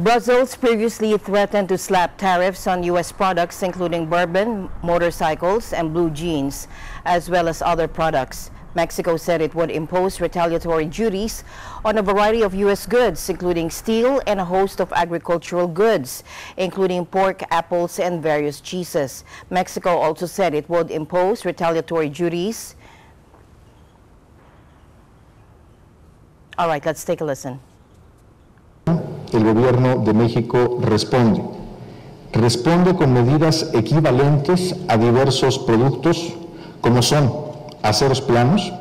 Brussels previously threatened to slap tariffs on U.S. products, including bourbon, motorcycles, and blue jeans, as well as other products. Mexico said it would impose retaliatory duties on a variety of U.S. goods, including steel and a host of agricultural goods, including pork, apples, and various cheeses. Mexico also said it would impose retaliatory duties. All right, let's take a listen. gobierno de México responde. Responde con medidas equivalentes a diversos productos como son aceros planos,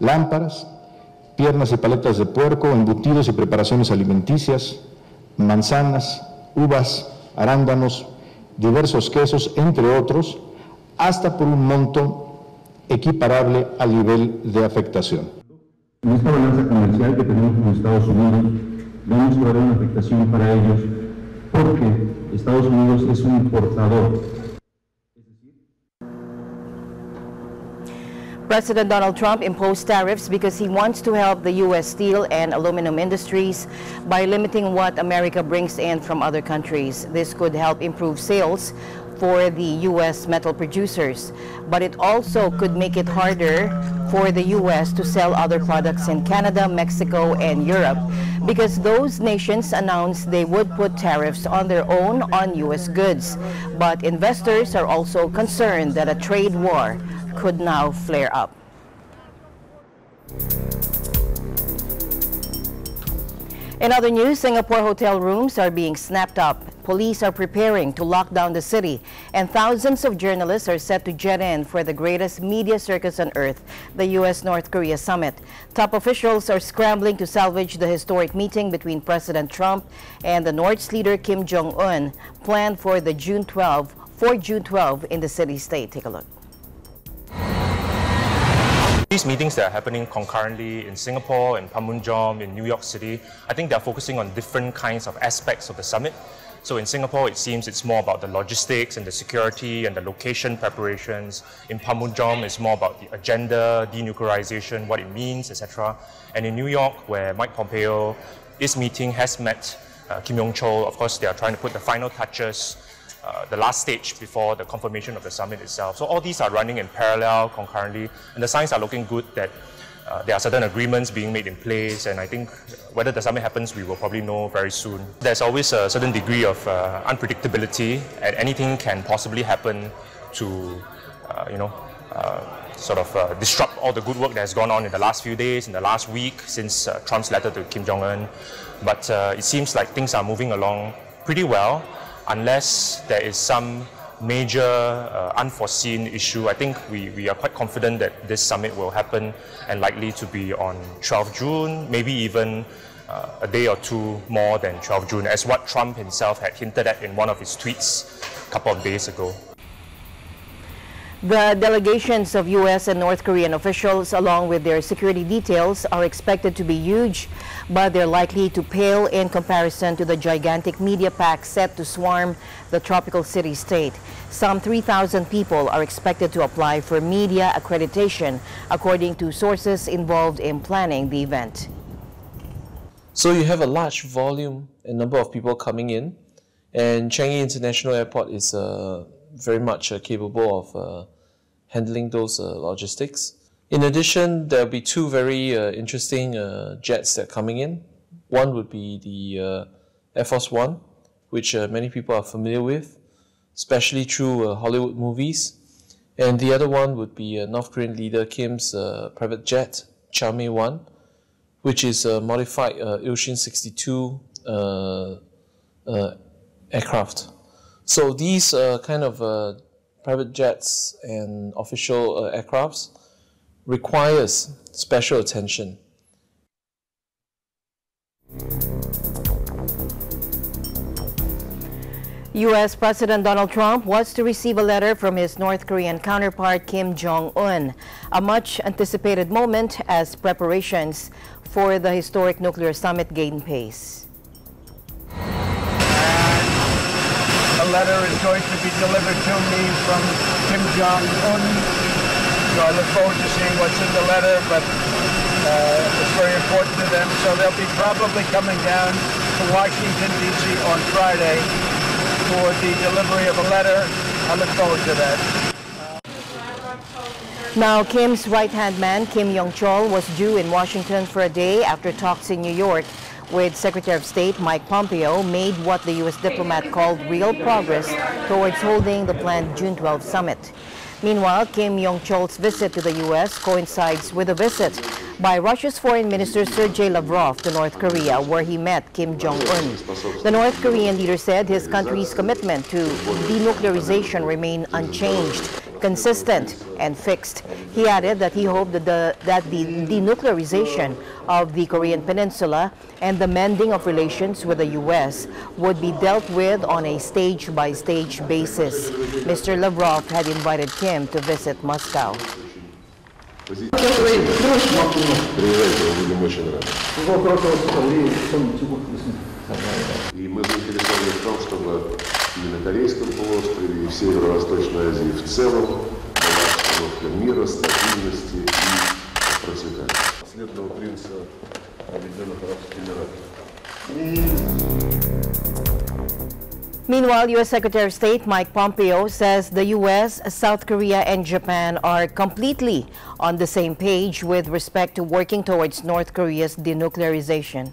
lámparas, piernas y paletas de puerco, embutidos y preparaciones alimenticias, manzanas, uvas, arándanos, diversos quesos, entre otros, hasta por un monto equiparable al nivel de afectación. En esta balanza comercial que tenemos con Estados Unidos, vemos que habrá una afectación para ellos porque Estados Unidos es un importador. President Donald Trump imposed tariffs because he wants to help the U.S. steel and aluminum industries by limiting what America brings in from other countries. This could help improve sales for the U.S. metal producers, but it also could make it harder for the U.S. to sell other products in Canada, Mexico, and Europe because those nations announced they would put tariffs on their own on U.S. goods. But investors are also concerned that a trade war could now flare up. In other news, Singapore hotel rooms are being snapped up. Police are preparing to lock down the city, and thousands of journalists are set to jet in for the greatest media circus on earth, the U.S.-North Korea summit. Top officials are scrambling to salvage the historic meeting between President Trump and the North's leader Kim Jong-un, planned for June 12 in the city-state. Take a look. These meetings that are happening concurrently in Singapore, in Panmunjom, in New York City, I think they're focusing on different kinds of aspects of the summit. So in Singapore, it seems it's more about the logistics and the security and the location preparations. In Panmunjom, it's more about the agenda, denuclearization, what it means, etc. And in New York, where Mike Pompeo, this meeting has met Kim Yong-chol. Of course, they are trying to put the final touches, the last stage before the confirmation of the summit itself. So all these are running in parallel, concurrently, and the signs are looking good that there are certain agreements being made in place, and I think whether the summit happens, we will probably know very soon. There's always a certain degree of unpredictability, and anything can possibly happen to, disrupt all the good work that has gone on in the last few days, in the last week, since Trump's letter to Kim Jong-un. But it seems like things are moving along pretty well, unless there is some major unforeseen issue. I think we are quite confident that this summit will happen and likely to be on 12 June, maybe even a day or two more than 12 June, as what Trump himself had hinted at in one of his tweets a couple of days ago. The delegations of U.S. and North Korean officials, along with their security details, are expected to be huge, but they're likely to pale in comparison to the gigantic media pack set to swarm the tropical city-state. Some 3,000 people are expected to apply for media accreditation, according to sources involved in planning the event. So you have a large volume and number of people coming in, and Changi International Airport is very much capable of handling those logistics. In addition, there will be two very interesting jets that are coming in. One would be the Air Force One, which many people are familiar with, especially through Hollywood movies. And the other one would be North Korean leader Kim's private jet, Changme-1, which is a modified Ilshin 62 aircraft. So these kind of private jets and official aircrafts requires special attention. U.S. President Donald Trump was to receive a letter from his North Korean counterpart Kim Jong-un, a much-anticipated moment as preparations for the historic nuclear summit gain pace. A letter is going to be delivered to me from Kim Jong-un. So I look forward to seeing what's in the letter, but it's very important to them. So they'll be probably coming down to Washington, D.C. on Friday for the delivery of a letter. I look forward to that. Now, Kim's right-hand man, Kim Yong-chol, was due in Washington for a day after talks in New York with Secretary of State Mike Pompeo made what the U.S. diplomat called real progress towards holding the planned June 12 summit. Meanwhile, Kim Yong-chol's visit to the U.S. coincides with a visit by Russia's Foreign Minister Sergei Lavrov to North Korea, where he met Kim Jong-un. The North Korean leader said his country's commitment to denuclearization remained unchanged, consistent and fixed. He added that he hoped that the denuclearization of the Korean Peninsula and the mending of relations with the U.S. would be dealt with on a stage-by-stage basis. Mr. Lavrov had invited Kim to visit Moscow. И мы заинтересованы в том, чтобы и на Корейском полуострове, и в Северо-Восточной Азии в целом была обстановка мира, стабильности и процветания. Наследного принца Объединенных Арабских Эмиратов. Meanwhile, U.S. Secretary of State Mike Pompeo says the U.S., South Korea, and Japan are completely on the same page with respect to working towards North Korea's denuclearization.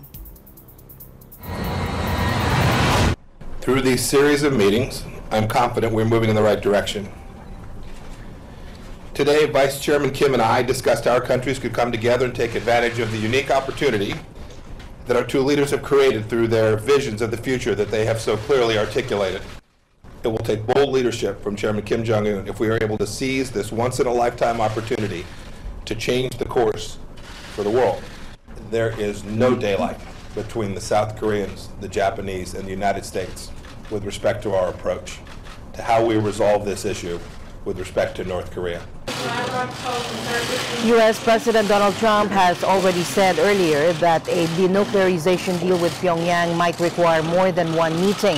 Through these series of meetings, I'm confident we're moving in the right direction. Today, Vice Chairman Kim and I discussed how our countries could come together and take advantage of the unique opportunity that our two leaders have created through their visions of the future that they have so clearly articulated. It will take bold leadership from Chairman Kim Jong-un if we are able to seize this once-in-a-lifetime opportunity to change the course for the world. There is no daylight between the South Koreans, the Japanese, and the United States with respect to our approach to how we resolve this issue with respect to North Korea. U.S. President Donald Trump has already said earlier that a denuclearization deal with Pyongyang might require more than one meeting,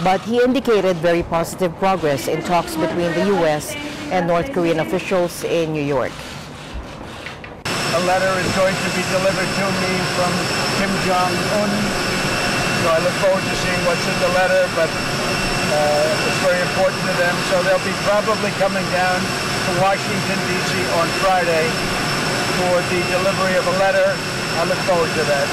but he indicated very positive progress in talks between the U.S. and North Korean officials in New York. A letter is going to be delivered to me from Kim Jong-un, so I look forward to seeing what's in the letter, but it's very important to them, so they'll be probably coming down to Washington, D.C. on Friday for the delivery of a letter. I look forward to that.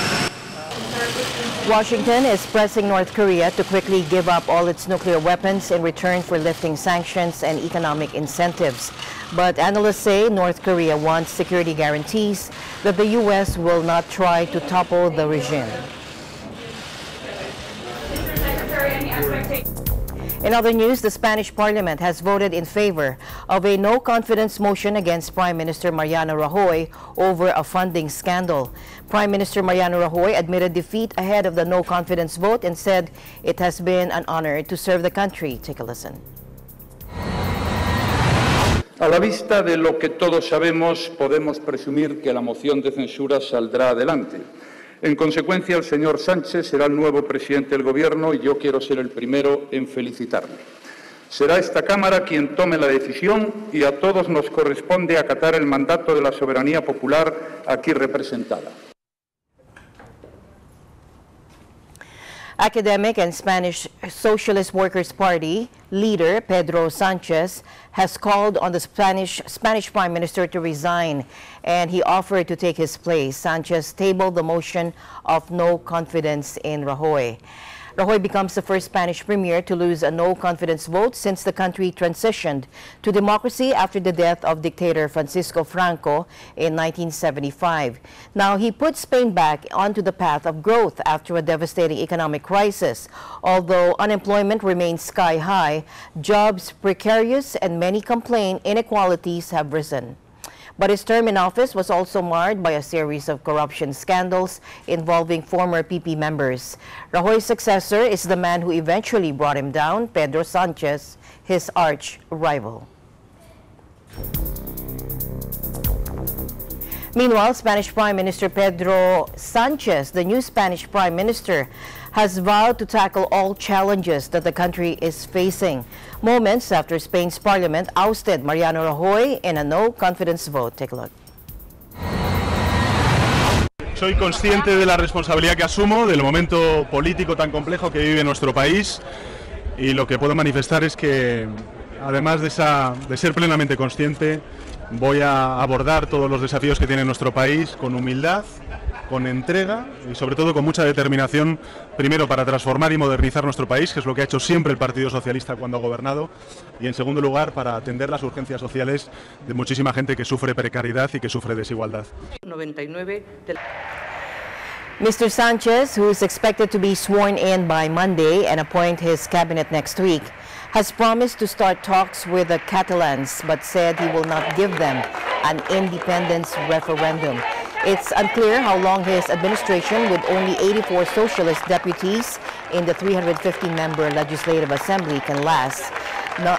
Washington is pressing North Korea to quickly give up all its nuclear weapons in return for lifting sanctions and economic incentives. But analysts say North Korea wants security guarantees that the U.S. will not try to topple the regime. In other news, the Spanish Parliament has voted in favor of a no-confidence motion against Prime Minister Mariano Rajoy over a funding scandal. Prime Minister Mariano Rajoy admitted defeat ahead of the no-confidence vote and said it has been an honor to serve the country. Take a listen. A la vista de lo que todos sabemos, podemos presumir que la moción de censura saldrá adelante. En consecuencia, el señor Sánchez será el nuevo presidente del Gobierno y yo quiero ser el primero en felicitarle. Será esta Cámara quien tome la decisión y a todos nos corresponde acatar el mandato de la soberanía popular aquí representada. Academic and Spanish Socialist Workers' Party leader Pedro Sanchez has called on the Spanish Prime Minister to resign, and he offered to take his place. Sanchez tabled the motion of no confidence in Rajoy. Rajoy becomes the first Spanish premier to lose a no-confidence vote since the country transitioned to democracy after the death of dictator Francisco Franco in 1975. Now, he put Spain back onto the path of growth after a devastating economic crisis. Although unemployment remains sky high, jobs precarious, and many complain inequalities have risen. But his term in office was also marred by a series of corruption scandals involving former PP members. Rajoy's successor is the man who eventually brought him down, Pedro Sanchez, his arch rival. Meanwhile, Spanish Prime Minister Pedro Sanchez, the new Spanish Prime Minister, has vowed to tackle all challenges that the country is facing, moments after Spain's parliament ousted Mariano Rajoy in a no-confidence vote. Take a look. Soy consciente de la responsabilidad que asumo, del momento político tan complejo que vive nuestro país, y lo que puedo manifestar es que, además de ser plenamente consciente, voy a abordar todos los desafíos que tiene nuestro país con humildad, con entrega y sobre todo con mucha determinación, primero para transformar y modernizar nuestro país, que es lo que ha hecho siempre el Partido Socialista cuando ha gobernado, y en segundo lugar para atender las urgencias sociales de muchísima gente que sufre precariedad y que sufre desigualdad. 99 Mr. Sanchez, who is expected to be sworn in by Monday and appoint his cabinet next week, has promised to start talks with the Catalans, but said he will not give them an independence referendum. It's unclear how long his administration, with only 84 socialist deputies in the 350-member Legislative Assembly, can last.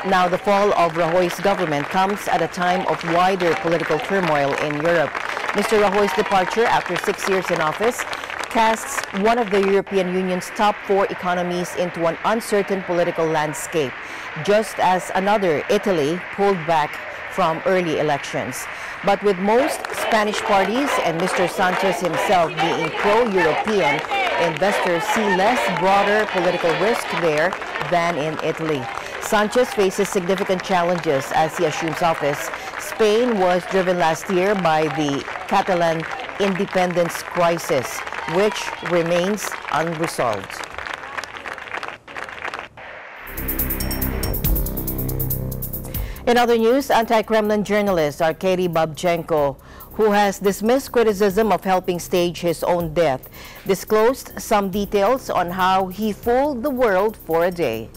Now, the fall of Rajoy's government comes at a time of wider political turmoil in Europe. Mr. Rajoy's departure after 6 years in office casts one of the European Union's top 4 economies into an uncertain political landscape, just as another, Italy, pulled back from early elections. But with most Spanish parties and Mr. Sanchez himself being pro-European, investors see less broader political risk there than in Italy. Sanchez faces significant challenges as he assumes office. Spain was driven last year by the Catalan independence crisis, which remains unresolved. In other news, anti-Kremlin journalist Arkady Babchenko, who has dismissed criticism of helping stage his own death, disclosed some details on how he fooled the world for a day.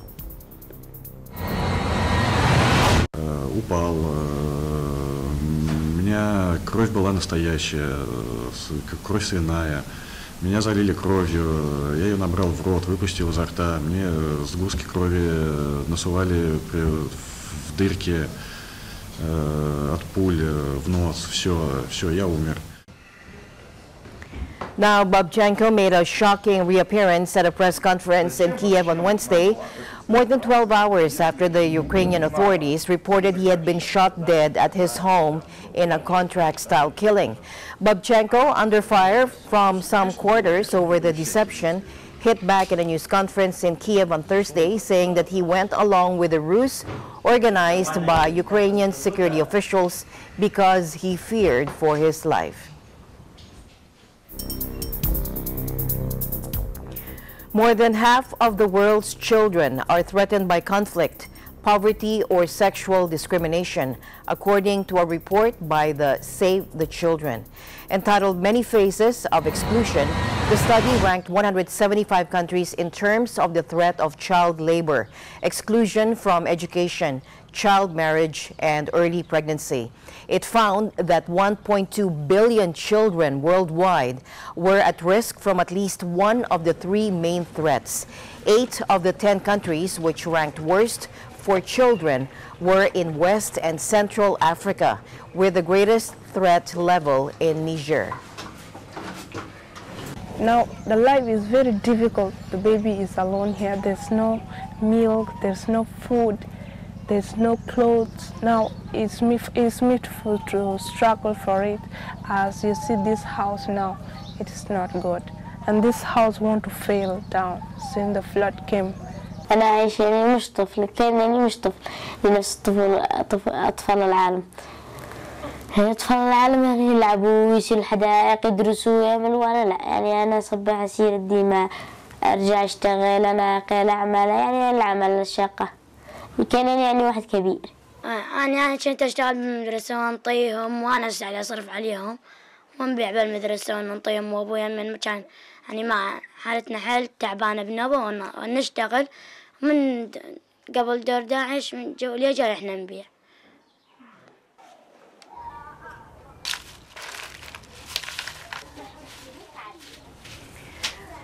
Упал. У меня кровь была настоящая, кровь свиная. Меня залили кровью, я ее набрал в рот, выпустил изо рта. Мне сгустки крови насували в дырки от пуль в нос. Все, я умер. Now, Babchenko made a shocking reappearance at a press conference in Kiev on Wednesday, more than 12 hours after the Ukrainian authorities reported he had been shot dead at his home in a contract-style killing. Babchenko, under fire from some quarters over the deception, hit back in a news conference in Kiev on Thursday, saying that he went along with a ruse organized by Ukrainian security officials because he feared for his life. More than half of the world's children are threatened by conflict, poverty, or sexual discrimination, according to a report by the Save the Children. Entitled Many Phases of Exclusion, the study ranked 175 countries in terms of the threat of child labor, exclusion from education, child marriage, and early pregnancy. It found that 1.2 billion children worldwide were at risk from at least one of the 3 main threats. 8 of the 10 countries which ranked worst for children were in West and Central Africa, with the greatest threat level in Niger. Now, the life is very difficult. The baby is alone here. There's no milk, there's no food, there's no clothes. Now, it's me to struggle for it. As you see this house now, it is not good. And this house want to fail down since the flood came. أنا عايش يعني مش طفل، كأنني مش طفل بنفس أطفال العالم. يعني أطفال العالم يعني يلعبوا ويسيروا الحدائق يدرسوا ويعملوا، وأنا لا، يعني أنا صبح أسير الدماء أرجع أشتغل، أنا قيل أعمال، يعني العمل الشاقة كان يعني واحد كبير. أنا كنت أشتغل بالمدرسة وأنطيهم وأنا على أصرف عليهم ونبيع بالمدرسة وننطيهم، وأبويا من مكان يعني مع حالتنا حال تعبانة بنوبة ونشتغل من قبل دور داعش من ليه جاي إحنا نبيع.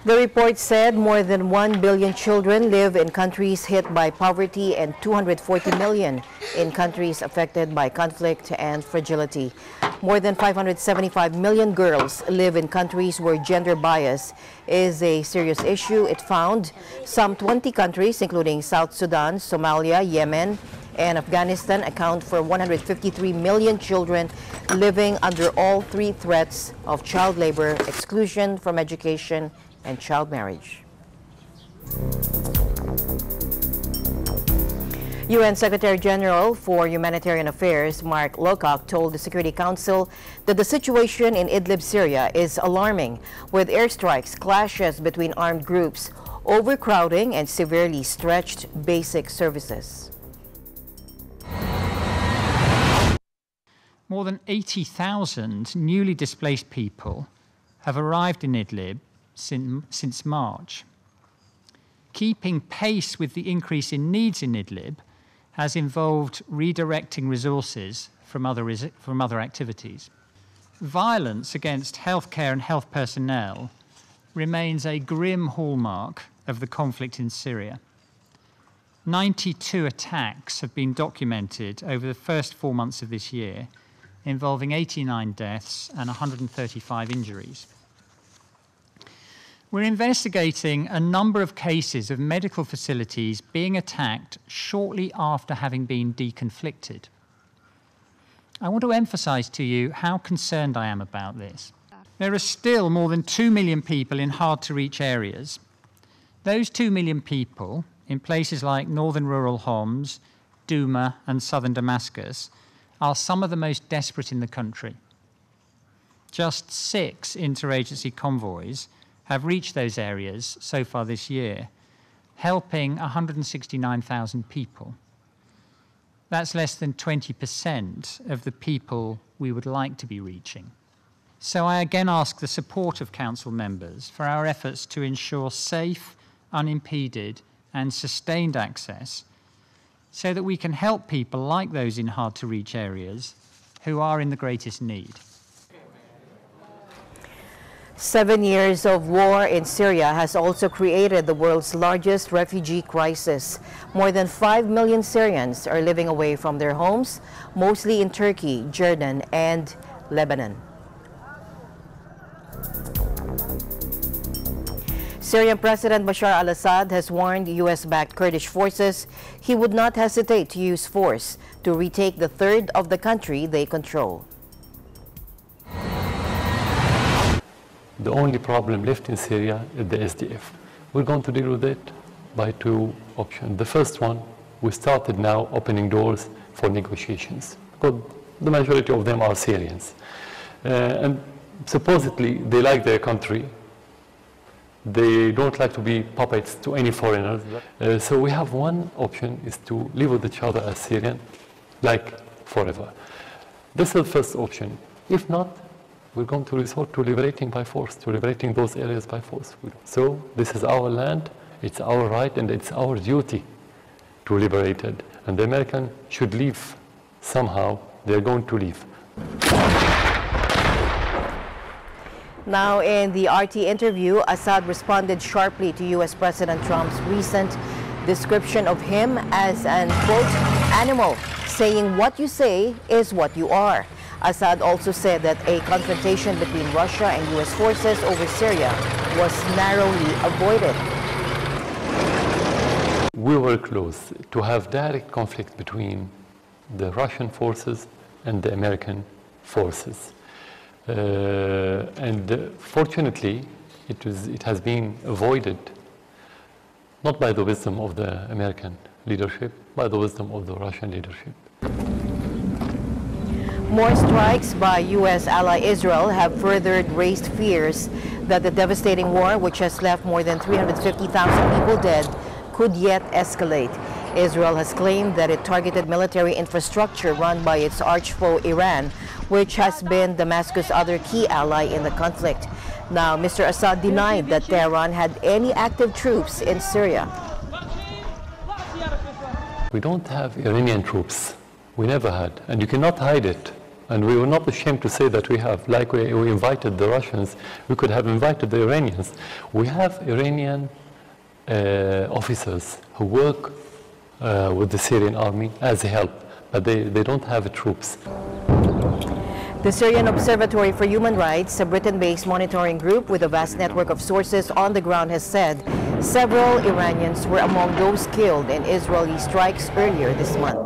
The report said more than 1 billion children live in countries hit by poverty and 240 million in countries affected by conflict and fragility. More than 575 million girls live in countries where gender bias is a serious issue. It found some 20 countries, including South Sudan, Somalia, Yemen, and Afghanistan, account for 153 million children living under all 3 threats of child labor, exclusion from education, and child marriage. UN Secretary General for Humanitarian Affairs Mark Lowcock told the Security Council that the situation in Idlib, Syria is alarming, with airstrikes, clashes between armed groups, overcrowding, and severely stretched basic services. More than 80,000 newly displaced people have arrived in Idlib since March. Keeping pace with the increase in needs in Idlib has involved redirecting resources from other activities. Violence against healthcare and health personnel remains a grim hallmark of the conflict in Syria. 92 attacks have been documented over the first 4 months of this year, involving 89 deaths and 135 injuries. We're investigating a number of cases of medical facilities being attacked shortly after having been deconflicted. I want to emphasize to you how concerned I am about this. There are still more than 2 million people in hard-to-reach areas. Those 2 million people in places like northern rural Homs, Douma, and southern Damascus are some of the most desperate in the country. Just 6 interagency convoys have reached those areas so far this year, helping 169,000 people. That's less than 20% of the people we would like to be reaching. So I again ask the support of Council members for our efforts to ensure safe, unimpeded, and sustained access so that we can help people like those in hard-to-reach areas who are in the greatest need. 7 years of war in Syria has also created the world's largest refugee crisis. More than 5 million Syrians are living away from their homes, mostly in Turkey, Jordan, and Lebanon. Syrian President Bashar al-Assad has warned US-backed Kurdish forces he would not hesitate to use force to retake the third of the country they control. The only problem left in Syria is the SDF. We're going to deal with it by 2 options. The first one, we started now opening doors for negotiations, because the majority of them are Syrians. And supposedly they like their country. They don't like to be puppets to any foreigners. So we have one option, is to live with each other as Syrian, like forever. This is the first option. If not, we're going to resort to liberating by force, to liberating those areas by force. So this is our land, it's our right, and it's our duty to liberate it. And the Americans should leave somehow. They're going to leave. Now, in the RT interview, Assad responded sharply to US President Trump's recent description of him as an, quote, animal, saying what you say is what you are. Assad also said that a confrontation between Russia and US forces over Syria was narrowly avoided. We were close to have direct conflict between the Russian forces and the American forces. And fortunately, it has been avoided, not by the wisdom of the American leadership, by the wisdom of the Russian leadership. More strikes by U.S. ally Israel have further raised fears that the devastating war, which has left more than 350,000 people dead, could yet escalate. Israel has claimed that it targeted military infrastructure run by its arch-foe Iran, which has been Damascus' other key ally in the conflict. Now, Mr. Assad denied that Tehran had any active troops in Syria. We don't have Iranian troops. We never had, and you cannot hide it. And we were not ashamed to say that we have. Like we invited the Russians, we could have invited the Iranians. We have Iranian officers who work with the Syrian army as help, but they don't have troops. The Syrian Observatory for Human Rights, a Britain-based monitoring group with a vast network of sources on the ground, has said several Iranians were among those killed in Israeli strikes earlier this month.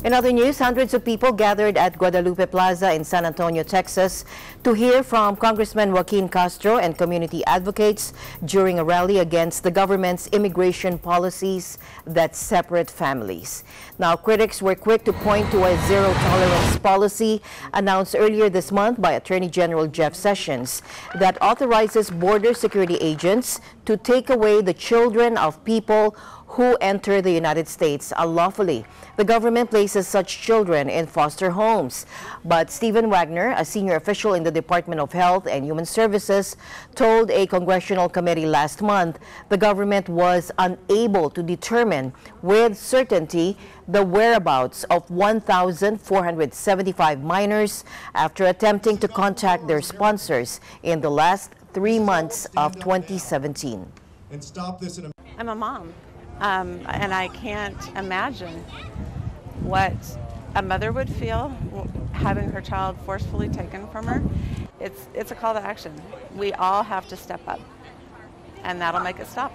In other news, hundreds of people gathered at Guadalupe Plaza in San Antonio, Texas, to hear from Congressman Joaquin Castro and community advocates during a rally against the government's immigration policies that separate families. Now, critics were quick to point to a zero-tolerance policy announced earlier this month by Attorney General Jeff Sessions that authorizes border security agents to take away the children of people who enter the United States unlawfully. The government places such children in foster homes. But Stephen Wagner, a senior official in the Department of Health and Human Services, told a congressional committee last month the government was unable to determine with certainty the whereabouts of 1,475 minors after attempting to contact their sponsors in the last 3 months of 2017. I'm a mom. And I can't imagine what a mother would feel having her child forcefully taken from her. It's a call to action. We all have to step up, and that'll make it stop.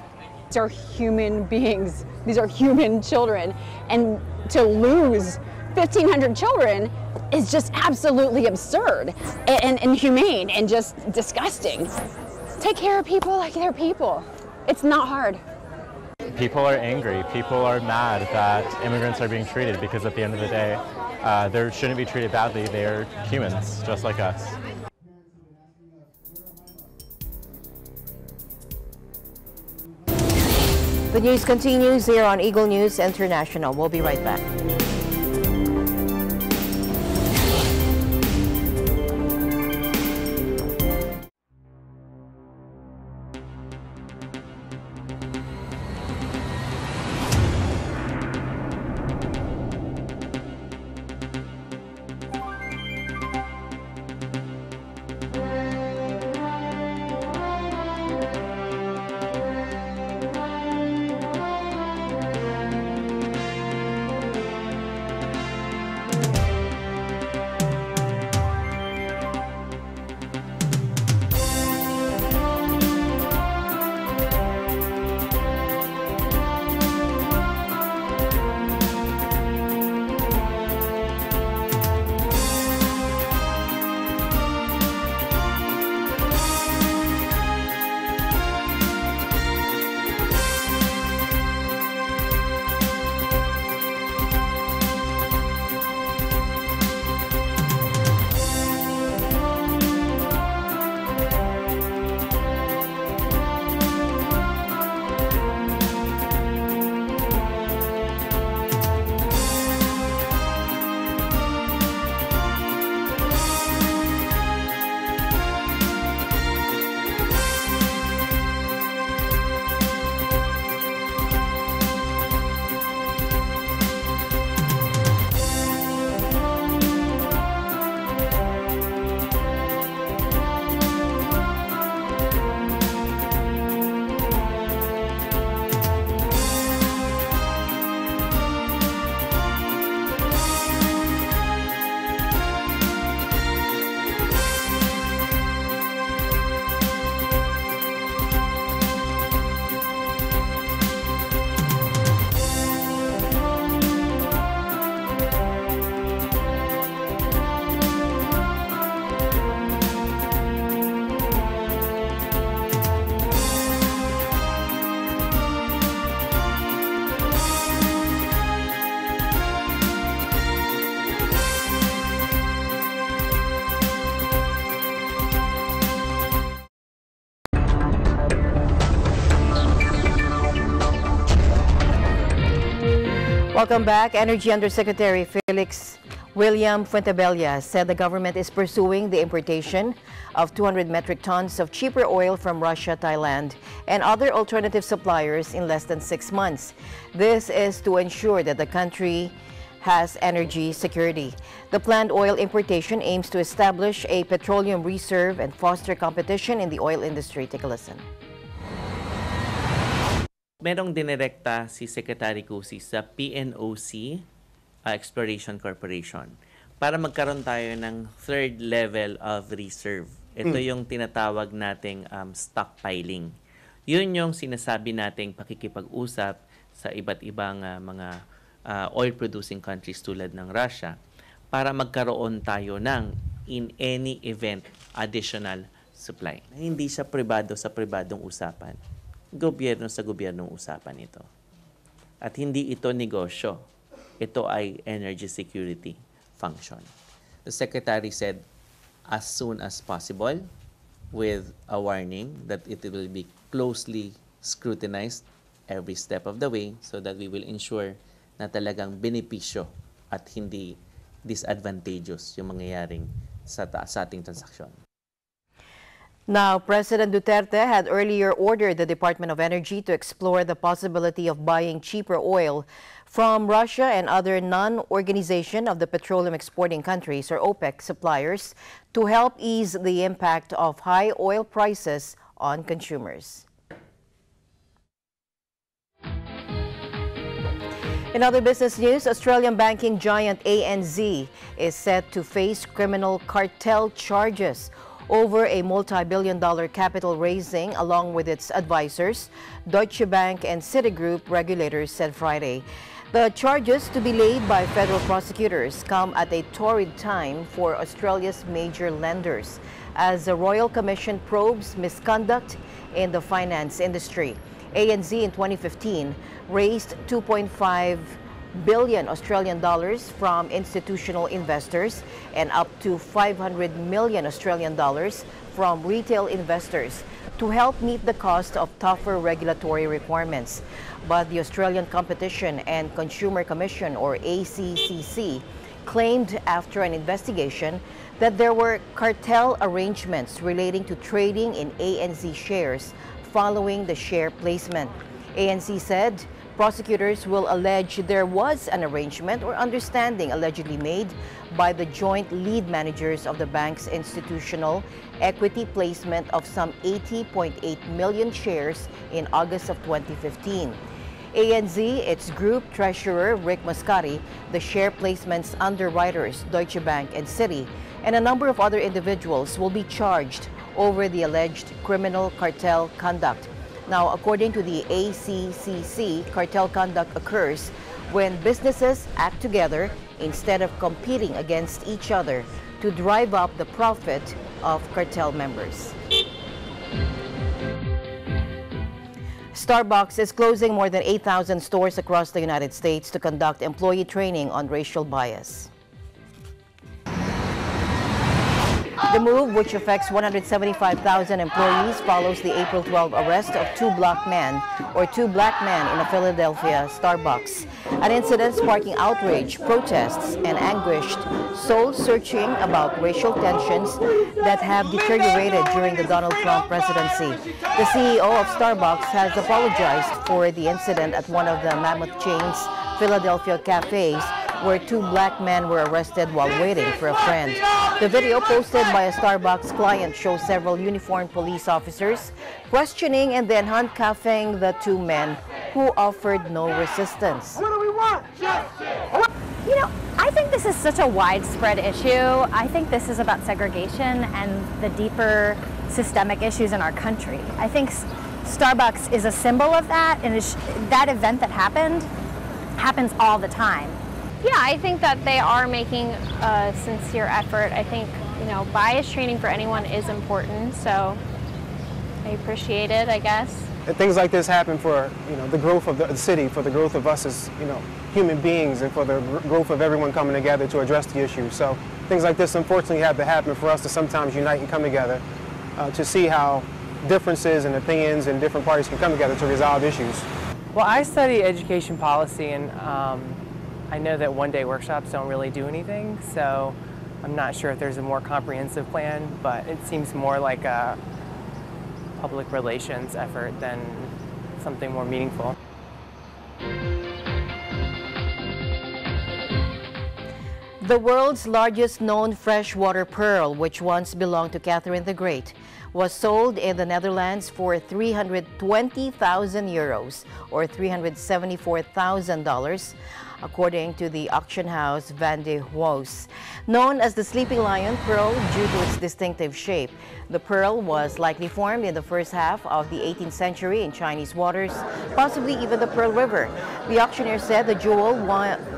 These are human beings. These are human children. And to lose 1,500 children is just absolutely absurd and inhumane and just disgusting. Take care of people like they're people. It's not hard. People are angry, people are mad that immigrants are being treated because at the end of the day, they shouldn't be treated badly. They're humans, just like us. The news continues here on Eagle News International. We'll be right back. Welcome back. Energy Undersecretary Felix William Fuentebella said the government is pursuing the importation of 200 metric tons of cheaper oil from Russia, Thailand, and other alternative suppliers in less than 6 months. This is to ensure that the country has energy security. The planned oil importation aims to establish a petroleum reserve and foster competition in the oil industry. Take a listen. Merong dinirekta si Secretary Cusi sa PNOC Exploration Corporation para magkaroon tayo ng third level of reserve. Ito yung tinatawag nating stockpiling. Yun yung sinasabi nating pakikipag-usap sa iba't ibang mga oil-producing countries tulad ng Russia para magkaroon tayo ng, in any event, additional supply. Hindi siya pribado sa pribadong usapan. Gobyerno sa gobyernong usapan ito. At hindi ito negosyo. Ito ay energy security function. The Secretary said, as soon as possible, with a warning that it will be closely scrutinized every step of the way so that we will ensure na talagang benepisyo at hindi disadvantageous yung mangyayaring sa ating transaksyon. Now, President Duterte had earlier ordered the Department of Energy to explore the possibility of buying cheaper oil from Russia and other non-Organization of the Petroleum Exporting Countries, or OPEC, suppliers to help ease the impact of high oil prices on consumers. In other business news, Australian banking giant ANZ is set to face criminal cartel charges over a multi-billion-dollar capital raising along with its advisors, Deutsche Bank and Citigroup, regulators said Friday. The charges to be laid by federal prosecutors come at a torrid time for Australia's major lenders as the Royal Commission probes misconduct in the finance industry. ANZ in 2015 raised 2.5 billion Australian dollars from institutional investors and up to 500 million Australian dollars from retail investors to help meet the cost of tougher regulatory requirements. But the Australian Competition and Consumer Commission, or ACCC, claimed after an investigation that there were cartel arrangements relating to trading in ANZ shares following the share placement. ANC said prosecutors will allege there was an arrangement or understanding allegedly made by the joint lead managers of the bank's institutional equity placement of some 80.8 million shares in August of 2015. ANZ, its group treasurer Rick Muscati, the share placement's underwriters Deutsche Bank and Citi, and a number of other individuals will be charged over the alleged criminal cartel conduct. Now, according to the ACCC, cartel conduct occurs when businesses act together instead of competing against each other to drive up the profit of cartel members. Starbucks is closing more than 8,000 stores across the United States to conduct employee training on racial bias. The move, which affects 175,000 employees, follows the April 12 arrest of two black men in a Philadelphia Starbucks. An incident sparking outrage, protests, and anguished soul-searching about racial tensions that have deteriorated during the Donald Trump presidency. The CEO of Starbucks has apologized for the incident at one of the Mammoth chain's Philadelphia cafes, where two black men were arrested while waiting for a friend. The video posted by a Starbucks client shows several uniformed police officers questioning and then handcuffing the two men who offered no resistance. What do we want? Justice! You know, I think this is such a widespread issue. I think this is about segregation and the deeper systemic issues in our country. I think Starbucks is a symbol of that, and that event that happens all the time. Yeah, I think that they are making a sincere effort. I think, bias training for anyone is important, so I appreciate it, I guess. And things like this happen for, the growth of the city, for the growth of us as, human beings, and for the growth of everyone coming together to address the issue. So things like this unfortunately have to happen for us to sometimes unite and come together to see how differences and opinions and different parties can come together to resolve issues. Well, I study education policy, and I know that one-day workshops don't really do anything, so I'm not sure if there's a more comprehensive plan, but it seems more like a public relations effort than something more meaningful. The world's largest known freshwater pearl, which once belonged to Catherine the Great, was sold in the Netherlands for 320,000 euros or $374,000, according to the auction house Van de Hoos. Known as the Sleeping Lion Pearl due to its distinctive shape, The pearl was likely formed in the first half of the 18th century in Chinese waters, possibly even the Pearl River. The auctioneer said the jewel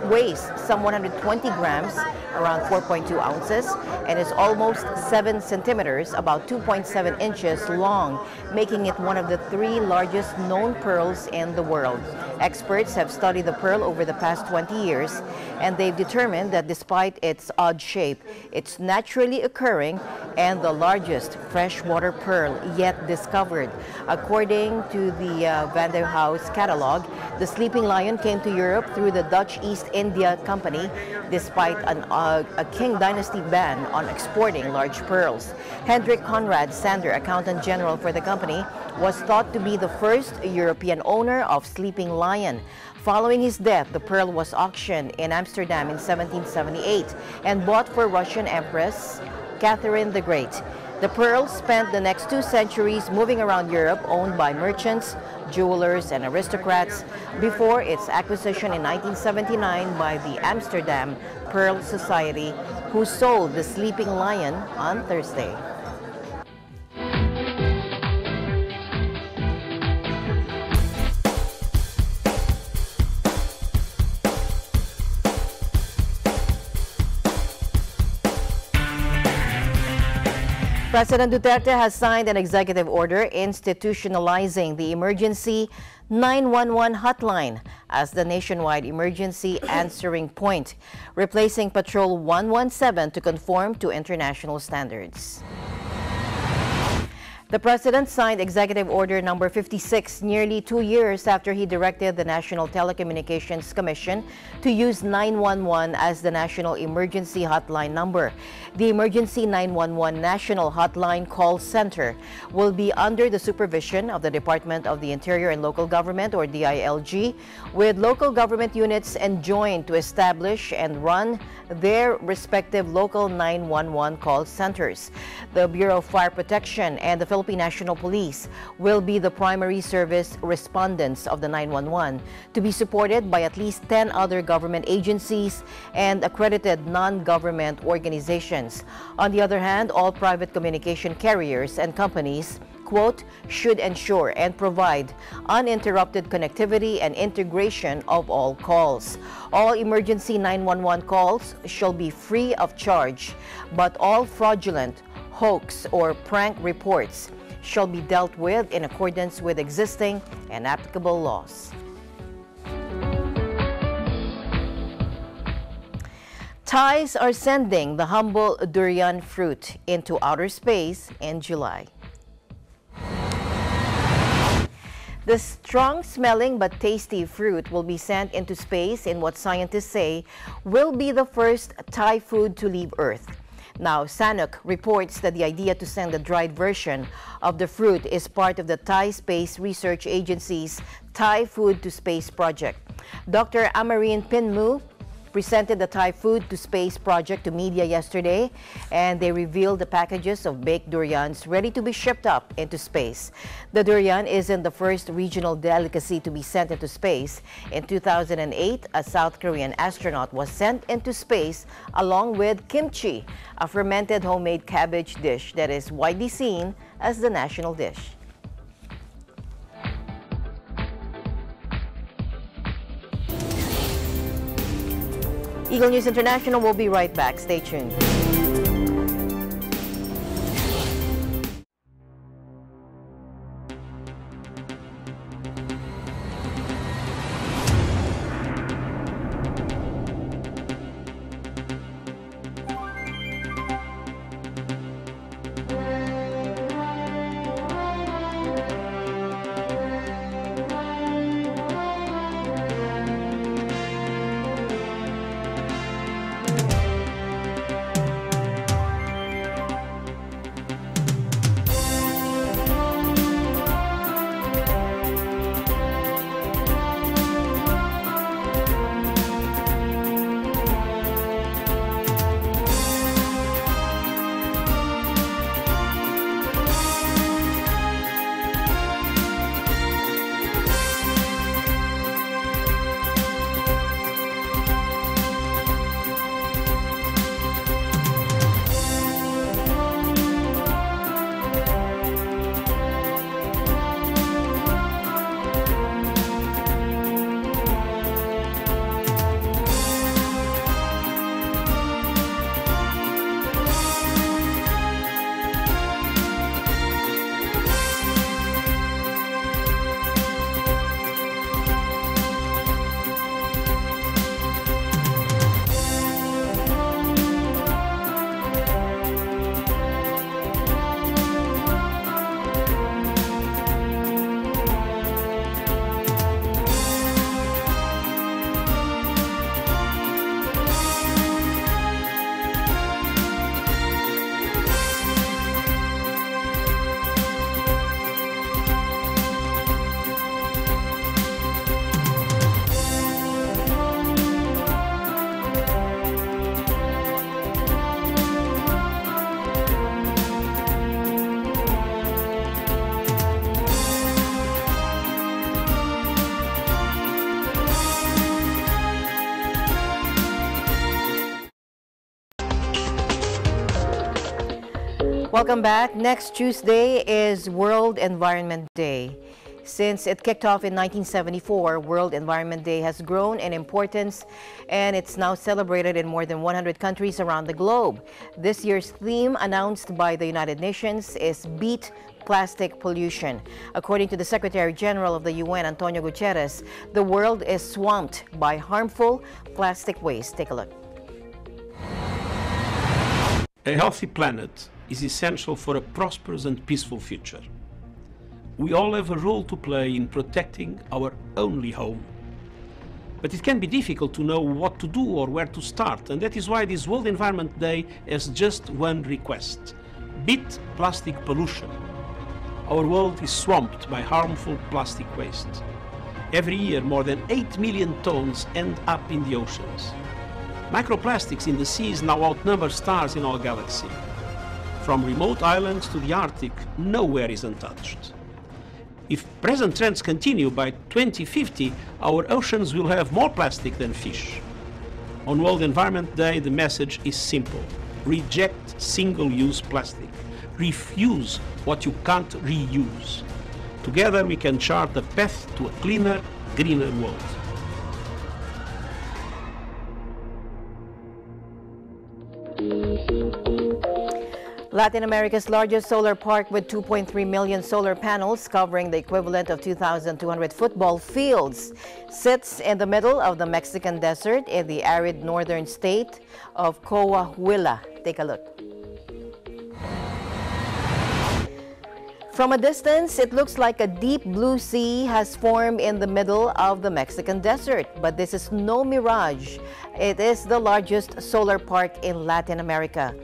weighs some 120 grams, around 4.2 ounces, and is almost 7 centimeters, about 2.7 inches long, making it one of the 3 largest known pearls in the world. Experts have studied the pearl over the past 20 years, and they've determined that despite its odd shape, it's naturally occurring and the largest freshwater pearl yet discovered. According to the Van der House catalog, the sleeping lion came to Europe through the Dutch East India Company, despite a Qing dynasty ban on exporting large pearls. Hendrik Conrad Sander, accountant general for the company, was thought to be the first European owner of sleeping lion. Following his death, the pearl was auctioned in Amsterdam in 1778 and bought for Russian Empress Catherine the Great. The pearl spent the next 2 centuries moving around Europe, owned by merchants, jewelers, and aristocrats, before its acquisition in 1979 by the Amsterdam Pearl Society, who sold the sleeping lion on Thursday. President Duterte has signed an executive order institutionalizing the emergency 911 hotline as the nationwide emergency answering point, replacing Patrol 117 to conform to international standards. The President signed Executive Order number 56 nearly 2 years after he directed the National Telecommunications Commission to use 911 as the national emergency hotline number. The Emergency 911 National Hotline Call Center will be under the supervision of the Department of the Interior and Local Government, or DILG, with local government units enjoined to establish and run their respective local 911 call centers. The Bureau of Fire Protection and the Philippine National Police will be the primary service respondents of the 911, to be supported by at least 10 other government agencies and accredited non-government organizations. On the other hand, all private communication carriers and companies, quote, should ensure and provide uninterrupted connectivity and integration of all calls. All emergency 911 calls shall be free of charge, but all fraudulent, hoax, or prank reports shall be dealt with in accordance with existing and applicable laws. Thais are sending the humble durian fruit into outer space in July. The strong-smelling but tasty fruit will be sent into space in what scientists say will be the first Thai food to leave Earth. Now, Sanok reports that the idea to send a dried version of the fruit is part of the Thai Space Research Agency's Thai Food to Space project. Dr. Amarin Pinmu presented the Thai Food to Space project to media yesterday, and they revealed the packages of baked durians ready to be shipped up into space. The durian isn't the first regional delicacy to be sent into space. In 2008, a South Korean astronaut was sent into space along with kimchi, a fermented homemade cabbage dish that is widely seen as the national dish. Eagle News International will be right back. Stay tuned. Welcome back. Next Tuesday is World Environment Day. Since it kicked off in 1974, World Environment Day has grown in importance and it's now celebrated in more than 100 countries around the globe. This year's theme, announced by the United Nations, is Beat Plastic Pollution. According to the Secretary General of the UN, Antonio Guterres, the world is swamped by harmful plastic waste. Take a look. A healthy planet is essential for a prosperous and peaceful future. We all have a role to play in protecting our only home. But it can be difficult to know what to do or where to start, and that is why this World Environment Day has just one request: beat plastic pollution. Our world is swamped by harmful plastic waste. Every year, more than 8 million tons end up in the oceans. Microplastics in the seas now outnumber stars in our galaxy. From remote islands to the Arctic, nowhere is untouched. If present trends continue, by 2050, our oceans will have more plastic than fish. On World Environment Day, the message is simple: reject single-use plastic. Refuse what you can't reuse. Together we can chart the path to a cleaner, greener world. Latin America's largest solar park, with 2.3 million solar panels covering the equivalent of 2,200 football fields, sits in the middle of the Mexican desert in the arid northern state of Coahuila. Take a look. From a distance, it looks like a deep blue sea has formed in the middle of the Mexican desert. But this is no mirage. It is the largest solar park in Latin America.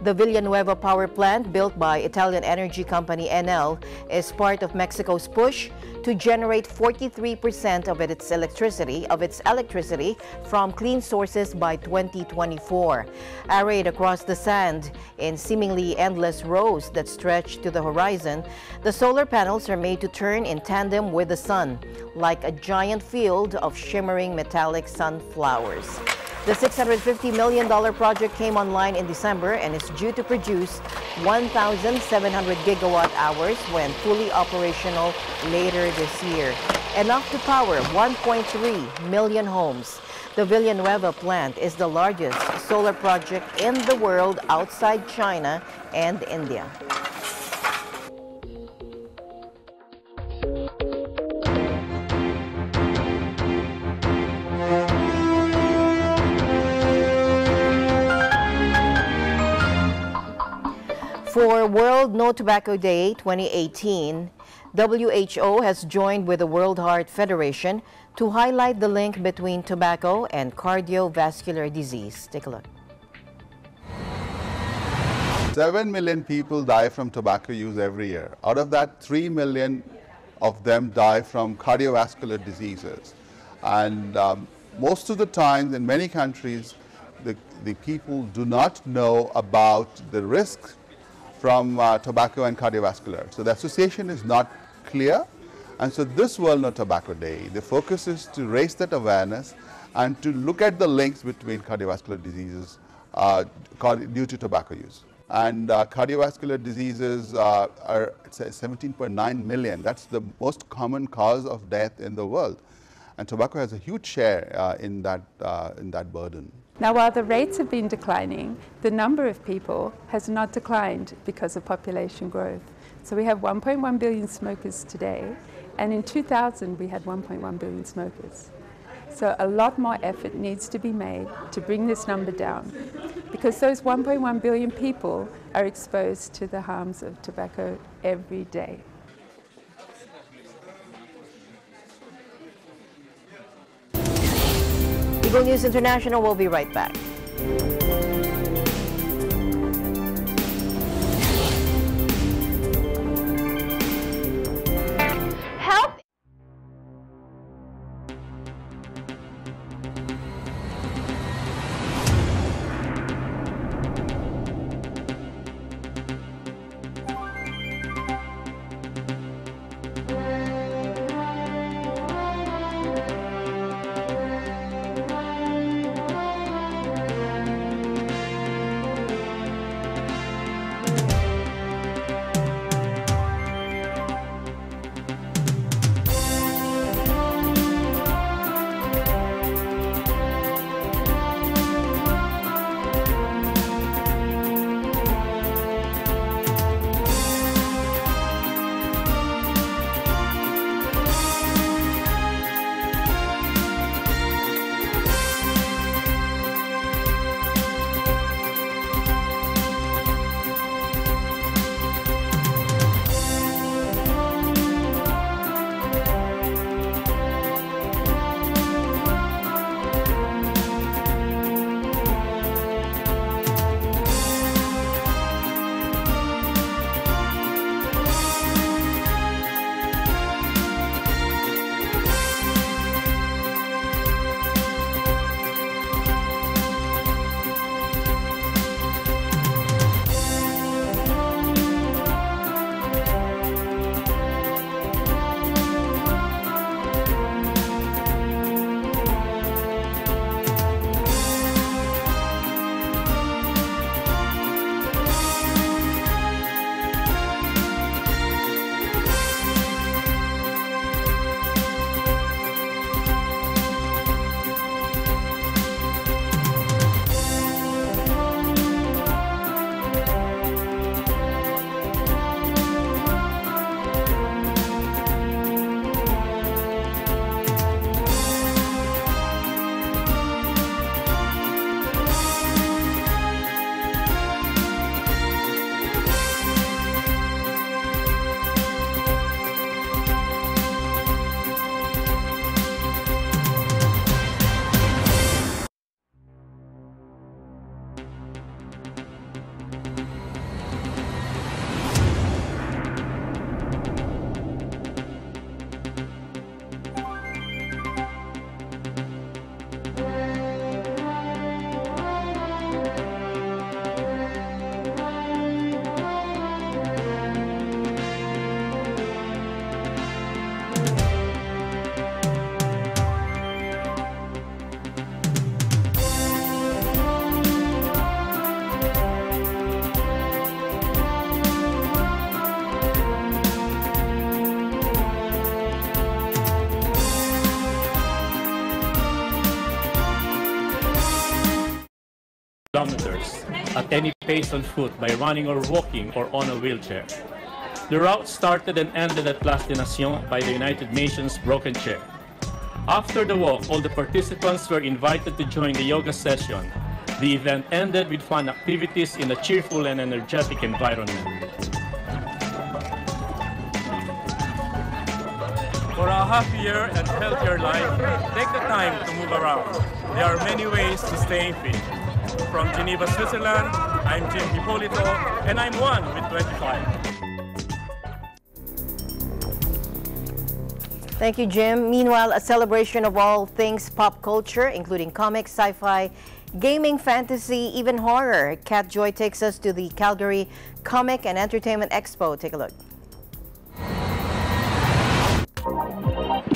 The Villanueva power plant, built by Italian energy company Enel, is part of Mexico's push to generate 43% of its electricity from clean sources by 2024. Arrayed across the sand in seemingly endless rows that stretch to the horizon, the solar panels are made to turn in tandem with the sun, like a giant field of shimmering metallic sunflowers. The $650 million project came online in December and is due to produce 1,700 gigawatt hours when fully operational later this year, enough to power 1.3 million homes. The Villanueva plant is the largest solar project in the world outside China and India. For World No Tobacco Day 2018, WHO has joined with the World Heart Federation to highlight the link between tobacco and cardiovascular disease. Take a look. 7 million people die from tobacco use every year. Out of that, 3 million of them die from cardiovascular diseases. And most of the time, in many countries, the people do not know about the risks from tobacco and cardiovascular. So the association is not clear. And so this World No Tobacco Day, the focus is to raise that awareness and to look at the links between cardiovascular diseases due to tobacco use. And cardiovascular diseases are 17.9 million. That's the most common cause of death in the world. And tobacco has a huge share in that burden. Now, while the rates have been declining, the number of people has not declined because of population growth. So we have 1.1 billion smokers today, and in 2000 we had 1.1 billion smokers. So a lot more effort needs to be made to bring this number down, because those 1.1 billion people are exposed to the harms of tobacco every day. Eagle News International will be right back. Help! kilometers at any pace on foot by running or walking or on a wheelchair. The route started and ended at Place des Nations by the United Nations Broken Chair. After the walk, all the participants were invited to join the yoga session. The event ended with fun activities in a cheerful and energetic environment. For a happier and healthier life, take the time to move around. There are many ways to stay fit. From Geneva, Switzerland, I'm Jim Hippolito, and I'm one with 25. Thank you, Jim. Meanwhile, a celebration of all things pop culture, including comics, sci-fi, gaming, fantasy, even horror. Kat Joy takes us to the Calgary Comic and Entertainment Expo. Take a look.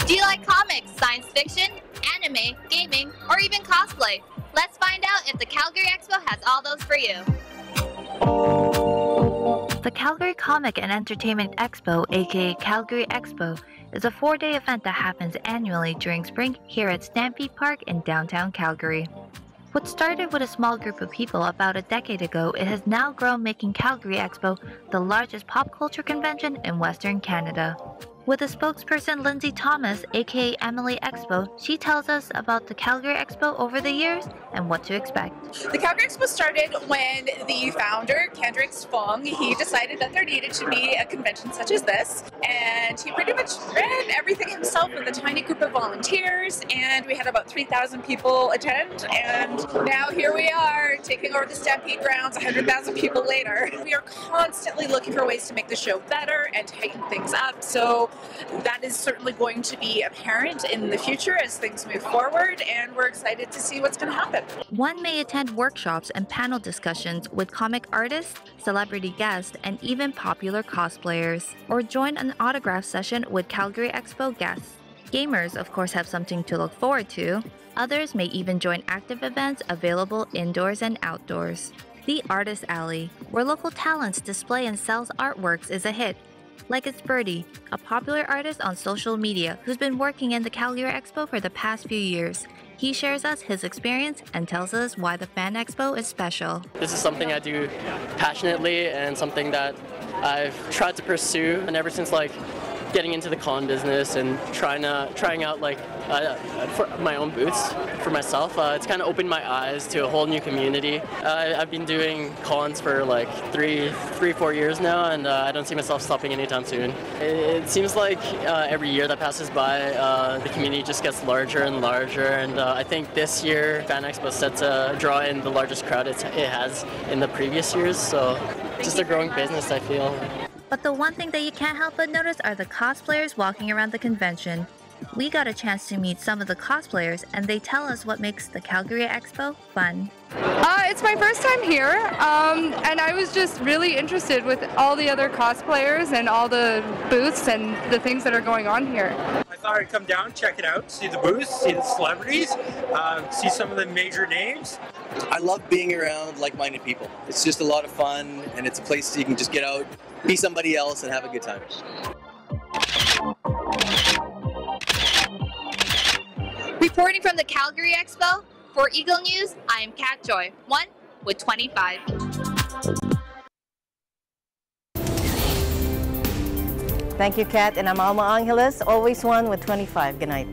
Do you like comics, science fiction, anime, gaming, or even cosplay? Let's find out if the Calgary Expo has all those for you. The Calgary Comic and Entertainment Expo, aka Calgary Expo, is a 4-day event that happens annually during spring here at Stampede Park in downtown Calgary. What started with a small group of people about a decade ago, it has now grown, making Calgary Expo the largest pop culture convention in Western Canada. With a spokesperson, Lindsay Thomas, aka Emily Expo, she tells us about the Calgary Expo over the years and what to expect. The Calgary Expo started when the founder, Kendrick Fong, he decided that there needed to be a convention such as this, and he pretty much ran everything himself with a tiny group of volunteers, and we had about 3,000 people attend, and now here we are taking over the Stampede grounds 100,000 people later. We are constantly looking for ways to make the show better and tighten things up, so that is certainly going to be apparent in the future as things move forward, and we're excited to see what's going to happen. One may attend workshops and panel discussions with comic artists, celebrity guests, and even popular cosplayers, or join an autograph session with Calgary Expo guests. Gamers, of course, have something to look forward to. Others may even join active events available indoors and outdoors. The Artist Alley, where local talents display and sells artworks, is a hit. Like it's Birdie, a popular artist on social media who's been working in the Calgary Expo for the past few years. He shares us his experience and tells us why the Fan Expo is special. This is something I do passionately and something that I've tried to pursue, and ever since getting into the con business and trying out for my own booths for myself, it's kind of opened my eyes to a whole new community. I've been doing cons for 3-4 years now, and I don't see myself stopping anytime soon. It seems like every year that passes by, the community just gets larger and larger, and I think this year Fan Expo is set to draw in the largest crowd it has in the previous years, so just a growing business, I feel. But the one thing that you can't help but notice are the cosplayers walking around the convention. We got a chance to meet some of the cosplayers, and they tell us what makes the Calgary Expo fun. It's my first time here, and I was just really interested with all the other cosplayers and all the booths and the things that are going on here. I thought I'd come down, check it out, see the booths, see the celebrities, see some of the major names. I love being around like-minded people. It's just a lot of fun, and it's a place you can just get out, be somebody else, and have a good time. Reporting from the Calgary Expo, for Eagle News, I am Kat Joy, 1 with 25. Thank you, Kat, and I'm Alma Angeles, always 1 with 25. Good night.